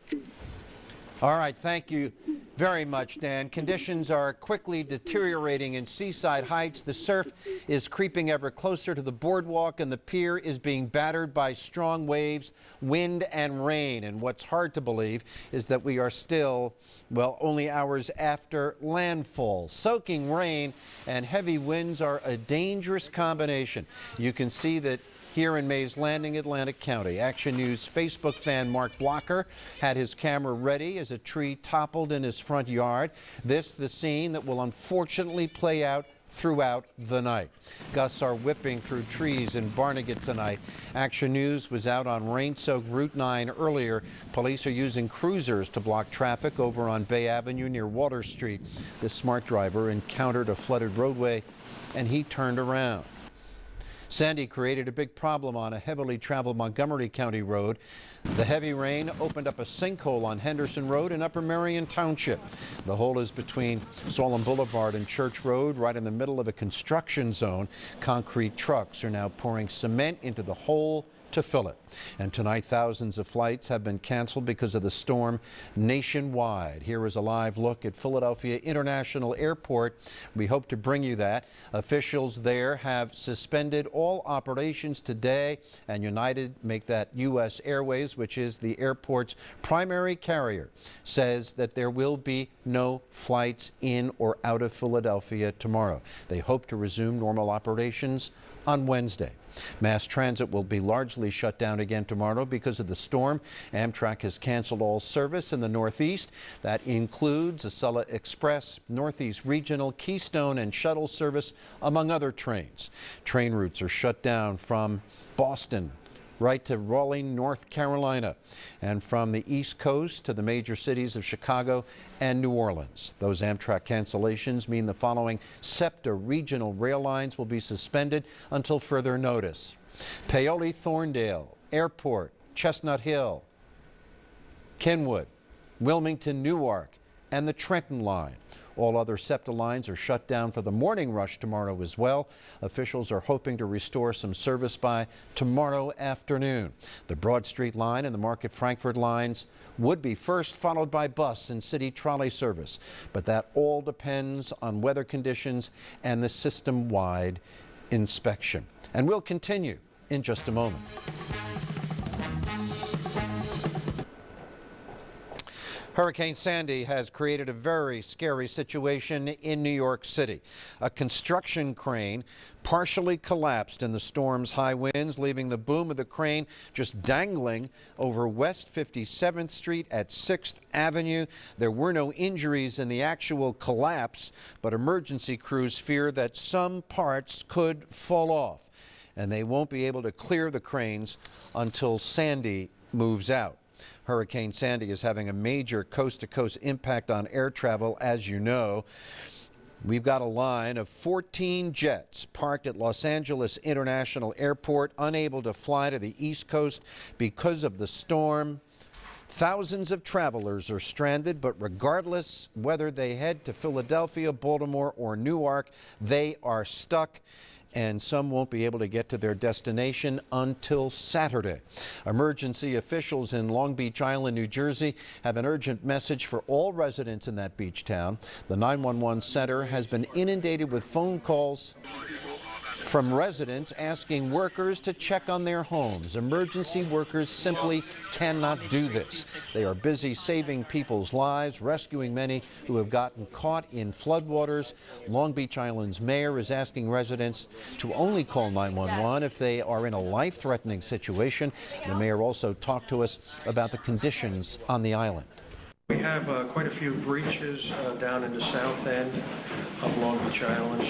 All right, thank you very much, Dan. Conditions are quickly deteriorating in Seaside Heights. The surf is creeping ever closer to the boardwalk, and the pier is being battered by strong waves, wind, and rain. And what's hard to believe is that we are still, well, only hours after landfall. Soaking rain and heavy winds are a dangerous combination. You can see that here in Mays Landing, Atlantic County. Action News Facebook fan Mark Blocker had his camera ready as a tree toppled in his front yard. This the scene that will unfortunately play out throughout the night. Gusts are whipping through trees in Barnegat tonight. Action News was out on rain-soaked Route 9 earlier. Police are using cruisers to block traffic over on Bay Avenue near Water Street. The smart driver encountered a flooded roadway and he turned around. Sandy created a big problem on a heavily traveled Montgomery County road. The heavy rain opened up a sinkhole on Henderson Road in Upper Merion Township. The hole is between Solon Boulevard and Church Road, right in the middle of a construction zone. Concrete trucks are now pouring cement into the hole to fill it. And tonight, thousands of flights have been canceled because of the storm nationwide. Here is a live look at Philadelphia International Airport. We hope to bring you that. Officials there have suspended all operations today, and United, make that U.S. Airways, which is the airport's primary carrier, says that there will be no flights in or out of Philadelphia tomorrow. They hope to resume normal operations on Wednesday. Mass transit will be largely shut down again tomorrow because of the storm. Amtrak has canceled all service in the Northeast. That includes Acela Express, Northeast Regional, Keystone, and shuttle service, among other trains. Train routes are shut down from Boston right to Raleigh, North Carolina, and from the East Coast to the major cities of Chicago and New Orleans. Those Amtrak cancellations mean the following SEPTA regional rail lines will be suspended until further notice: Paoli-Thorndale, Airport, Chestnut Hill, Kenwood, Wilmington, Newark, and the Trenton line. All other SEPTA lines are shut down for the morning rush tomorrow as well. Officials are hoping to restore some service by tomorrow afternoon. The Broad Street line and the Market Frankford lines would be first, followed by bus and city trolley service. But that all depends on weather conditions and the system-wide inspection. And we'll continue in just a moment. Hurricane Sandy has created a very scary situation in New York City. A construction crane partially collapsed in the storm's high winds, leaving the boom of the crane just dangling over West 57th Street at 6th Avenue. There were no injuries in the actual collapse, but emergency crews fear that some parts could fall off, and they won't be able to clear the cranes until Sandy moves out. Hurricane Sandy is having a major coast-to-coast impact on air travel, as you know. We've got a line of 14 jets parked at Los Angeles International Airport, unable to fly to the East Coast because of the storm. Thousands of travelers are stranded, but regardless whether they head to Philadelphia, Baltimore, or Newark, they are stuck, and some won't be able to get to their destination until Saturday. Emergency officials in Long Beach Island, New Jersey, have an urgent message for all residents in that beach town. The 911 center has been inundated with phone calls from residents asking workers to check on their homes. Emergency workers simply cannot do this. They are busy saving people's lives, rescuing many who have gotten caught in floodwaters. Long Beach Island's mayor is asking residents to only call 911 if they are in a life-threatening situation. The mayor also talked to us about the conditions on the island. We have quite a few breaches down in the south end of Long Beach Island,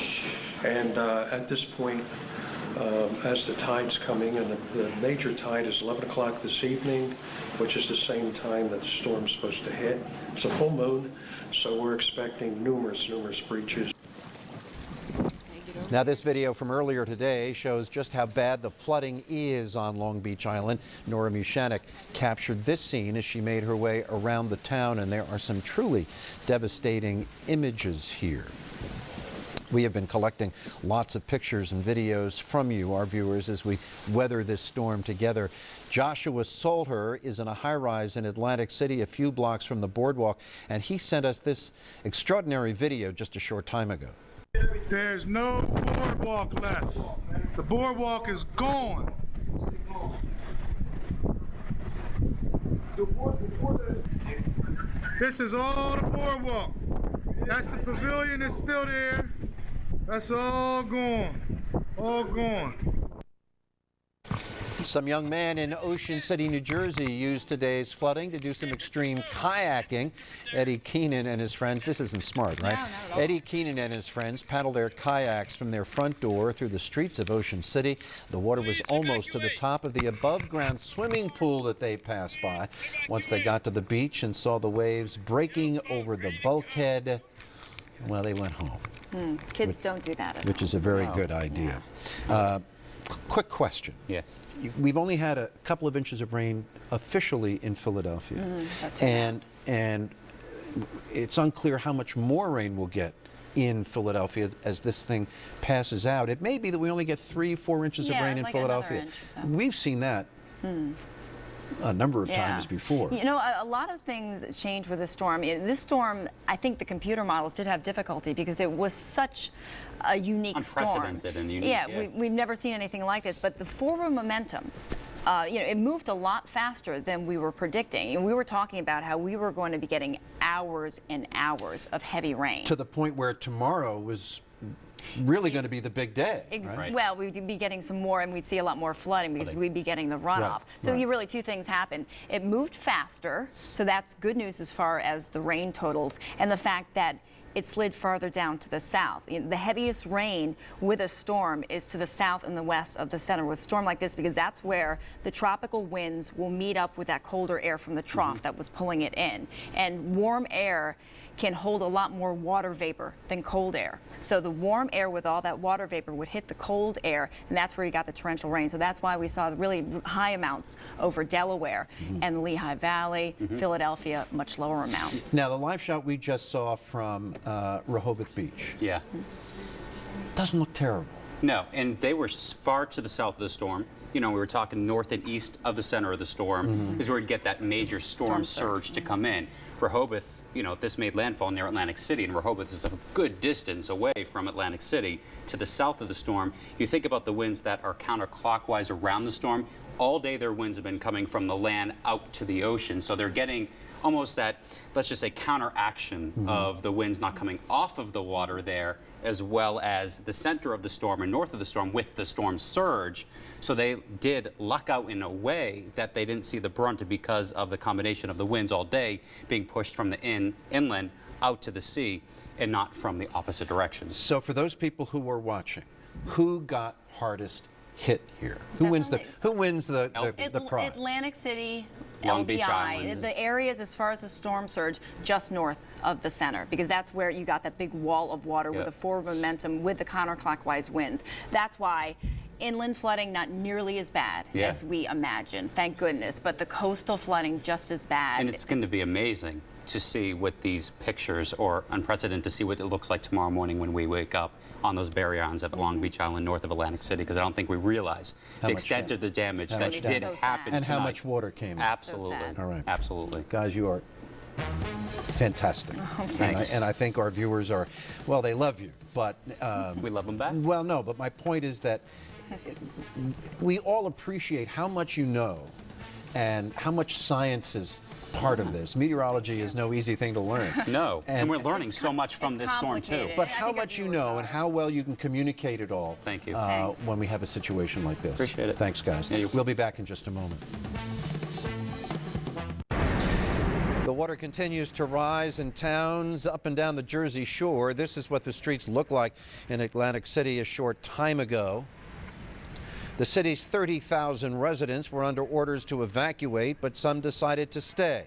and at this point, as the tide's coming, and the major tide is 11 o'clock this evening, which is the same time that the storm's supposed to hit. It's a full moon, so we're expecting numerous breaches. Now, this video from earlier today shows just how bad the flooding is on Long Beach Island. Nora Mushanek captured this scene as she made her way around the town, and there are some truly devastating images here. We have been collecting lots of pictures and videos from you, our viewers, as we weather this storm together. Joshua Solher is in a high-rise in Atlantic City, a few blocks from the boardwalk, and he sent us this extraordinary video just a short time ago. There's no boardwalk left. The boardwalk is gone. This is all the boardwalk. That's the pavilion that's still there. That's all gone. All gone. Some young man in Ocean City, New Jersey used today's flooding to do some extreme kayaking. Eddie Keenan and his friends, this isn't smart, right? No, not at all. Eddie Keenan and his friends paddled their kayaks from their front door through the streets of Ocean City. The water was almost to the top of the above-ground swimming pool that they passed by. Once they got to the beach and saw the waves breaking over the bulkhead, well, they went home. Kids don't do that. Which is a very good idea. Yeah. Quick question. Yeah. We've only had a couple of inches of rain officially in Philadelphia, and it's unclear how much more rain we'll get in Philadelphia as this thing passes out. It may be that we only get 3-4 inches of rain in Philadelphia. Inch or so. We've seen that a number of times before. You know, a lot of things changed with this storm. This storm, I think the computer models did have difficulty because it was such a unique unprecedented storm. And unique. Yeah, we've never seen anything like this. But the forward momentum, you know, it moved a lot faster than we were predicting. And we were talking about how we were going to be getting hours and hours of heavy rain. To the point where tomorrow was really going to be the big day. Right? Well, we'd be getting some more, and we'd see a lot more flooding because we'd be getting the runoff. So really two things happen. It moved faster, so that's good news as far as the rain totals, and the fact that it slid farther down to the south. The heaviest rain with a storm is to the south and the west of the center with a storm like this, because that's where the tropical winds will meet up with that colder air from the trough that was pulling it in. And warm air can hold a lot more water vapor than cold air. So the warm air with all that water vapor would hit the cold air, and that's where you got the torrential rain. So that's why we saw really high amounts over Delaware and the Lehigh Valley, Philadelphia, much lower amounts. Now, the live shot we just saw from Rehoboth Beach. Yeah. Doesn't look terrible. No, and they were far to the south of the storm. You know, we were talking north and east of the center of the storm is where you'd get that major storm surge to come in. Rehoboth, you know, this made landfall near Atlantic City, and Rehoboth is a good distance away from Atlantic City to the south of the storm. You think about the winds that are counterclockwise around the storm. All day their winds have been coming from the land out to the ocean, so they're getting almost that, let's just say, counteraction of the winds not coming off of the water there, as well as the center of the storm and north of the storm with the storm surge. So they did luck out in a way that they didn't see the brunt because of the combination of the winds all day being pushed from the inland out to the sea and not from the opposite direction. So for those people who were watching, who got hardest hit here? Who wins the prize? Atlantic City, Long Beach LBI, Island. the areas as far as the storm surge just north of the center, because that's where you got that big wall of water with the forward momentum with the counterclockwise winds. That's why inland flooding not nearly as bad as we imagine, thank goodness, but the coastal flooding just as bad. And it's going to be amazing to see what these pictures, or unprecedented to see what it looks like tomorrow morning when we wake up on those barrier islands at Long Beach Island north of Atlantic City, because I don't think we realize the extent of the damage that did happen and tonight. how much water came in. Absolutely. All right. Absolutely. Guys, you are fantastic. And I think our viewers are, well, they love you, but... we love them back? Well, no, but my point is that we all appreciate how much you know and how much science is part of this. Meteorology is no easy thing to learn. No, and we're learning so much from this storm too. But how much you know and how well you can communicate it all. Thank you. When we have a situation like this. Appreciate it. Thanks, guys. We'll be back in just a moment. The water continues to rise in towns up and down the Jersey Shore. This is what the streets looked like in Atlantic City a short time ago. The city's 30,000 residents were under orders to evacuate, but some decided to stay.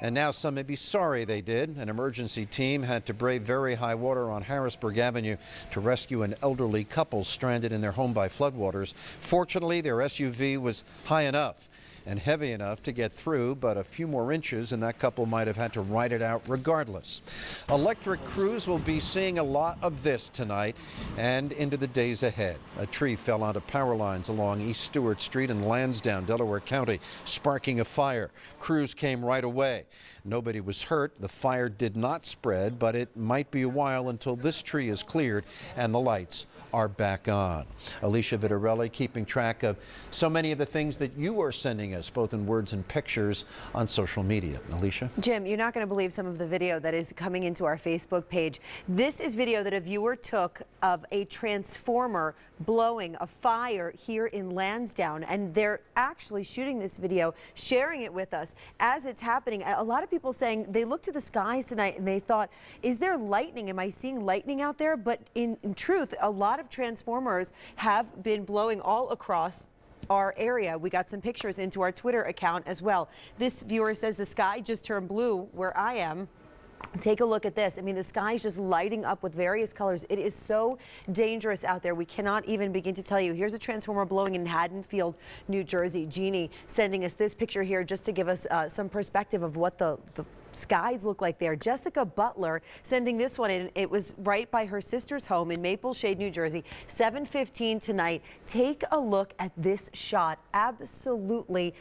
And now some may be sorry they did. An emergency team had to brave very high water on Harrisburg Avenue to rescue an elderly couple stranded in their home by floodwaters. Fortunately, their SUV was high enough and heavy enough to get through, but a few more inches and that couple might have had to ride it out regardless. Electric crews will be seeing a lot of this tonight and into the days ahead. A tree fell onto power lines along East Stewart Street in Lansdowne, Delaware County, sparking a fire. Crews came right away. Nobody was hurt. The fire did not spread, but it might be a while until this tree is cleared and the lights are back on. Alicia Vitarelli keeping track of so many of the things that you are sending us, both in words and pictures, on social media. Alicia? Jim, you're not going to believe some of the video that is coming into our Facebook page. This is video that a viewer took of a transformer blowing a fire here in Lansdowne, and they're actually shooting this video, sharing it with us as it's happening. A lot of people saying they looked to the skies tonight and they thought, is there lightning? Am I seeing lightning out there? But in truth, a lot of transformers have been blowing all across our area. We got some pictures into our Twitter account as well. This viewer says the sky just turned blue where I am. Take a look at this. I mean, the sky is just lighting up with various colors. It is so dangerous out there. We cannot even begin to tell you. Here's a transformer blowing in Haddonfield, New Jersey. Jeannie sending us this picture here just to give us some perspective of what the skies look like there. Jessica Butler sending this one in. It was right by her sister's home in Maple Shade, New Jersey, 7:15 tonight. Take a look at this shot. Absolutely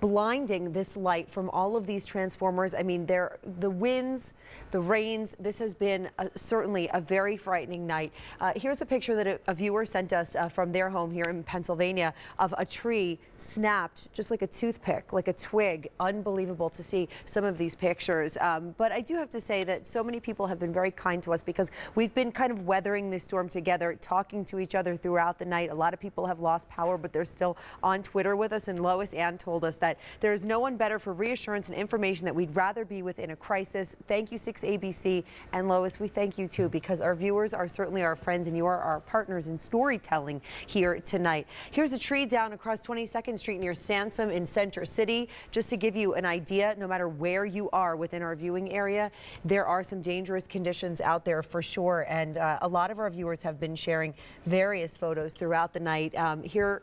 blinding, this light from all of these transformers. I mean, the winds, the rains, this has been certainly a very frightening night. Here's a picture that a viewer sent us from their home here in Pennsylvania of a tree snapped just like a toothpick, like a twig. Unbelievable to see some of these pictures. pictures. But I do have to say that so many people have been very kind to us because we've been kind of weathering this storm together, talking to each other throughout the night. A lot of people have lost power, but they're still on Twitter with us. And Lois Ann told us that there is no one better for reassurance and information that we'd rather be within a crisis. Thank you, 6ABC. And Lois, we thank you too, because our viewers are certainly our friends and you are our partners in storytelling here tonight. Here's a tree down across 22nd Street near Sansom in Center City. Just to give you an idea, no matter where you are within our viewing area, there are some dangerous conditions out there for sure. And a lot of our viewers have been sharing various photos throughout the night. Here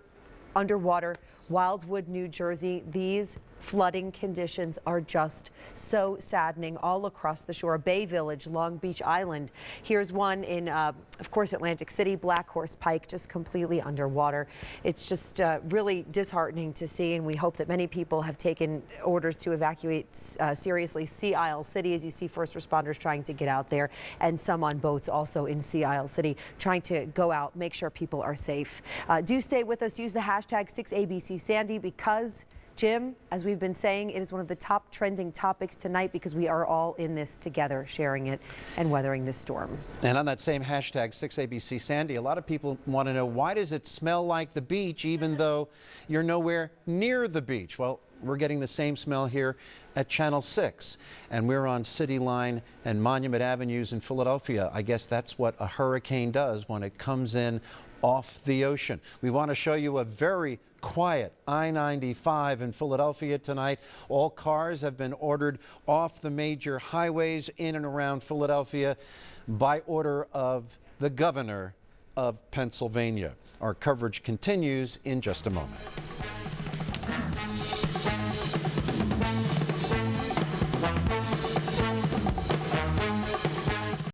underwater, Wildwood, New Jersey, these flooding conditions are just so saddening all across the shore. Bay Village, Long Beach Island. Here's one in, of course, Atlantic City, Black Horse Pike, just completely underwater. It's just really disheartening to see, and we hope that many people have taken orders to evacuate seriously. Sea Isle City, as you see first responders trying to get out there, and some on boats also in Sea Isle City trying to go out, make sure people are safe. Do stay with us. Use the hashtag 6ABCSandy because, Jim, as we've been saying, it is one of the top trending topics tonight because we are all in this together, sharing it and weathering this storm. And on that same hashtag, 6ABCSandy, a lot of people want to know, why does it smell like the beach even though you're nowhere near the beach? Well, we're getting the same smell here at Channel 6, and we're on City Line and Monument Avenues in Philadelphia. I guess that's what a hurricane does when it comes in off the ocean. We want to show you a very quiet I-95 in Philadelphia tonight. All cars have been ordered off the major highways in and around Philadelphia by order of the governor of Pennsylvania. Our coverage continues in just a moment.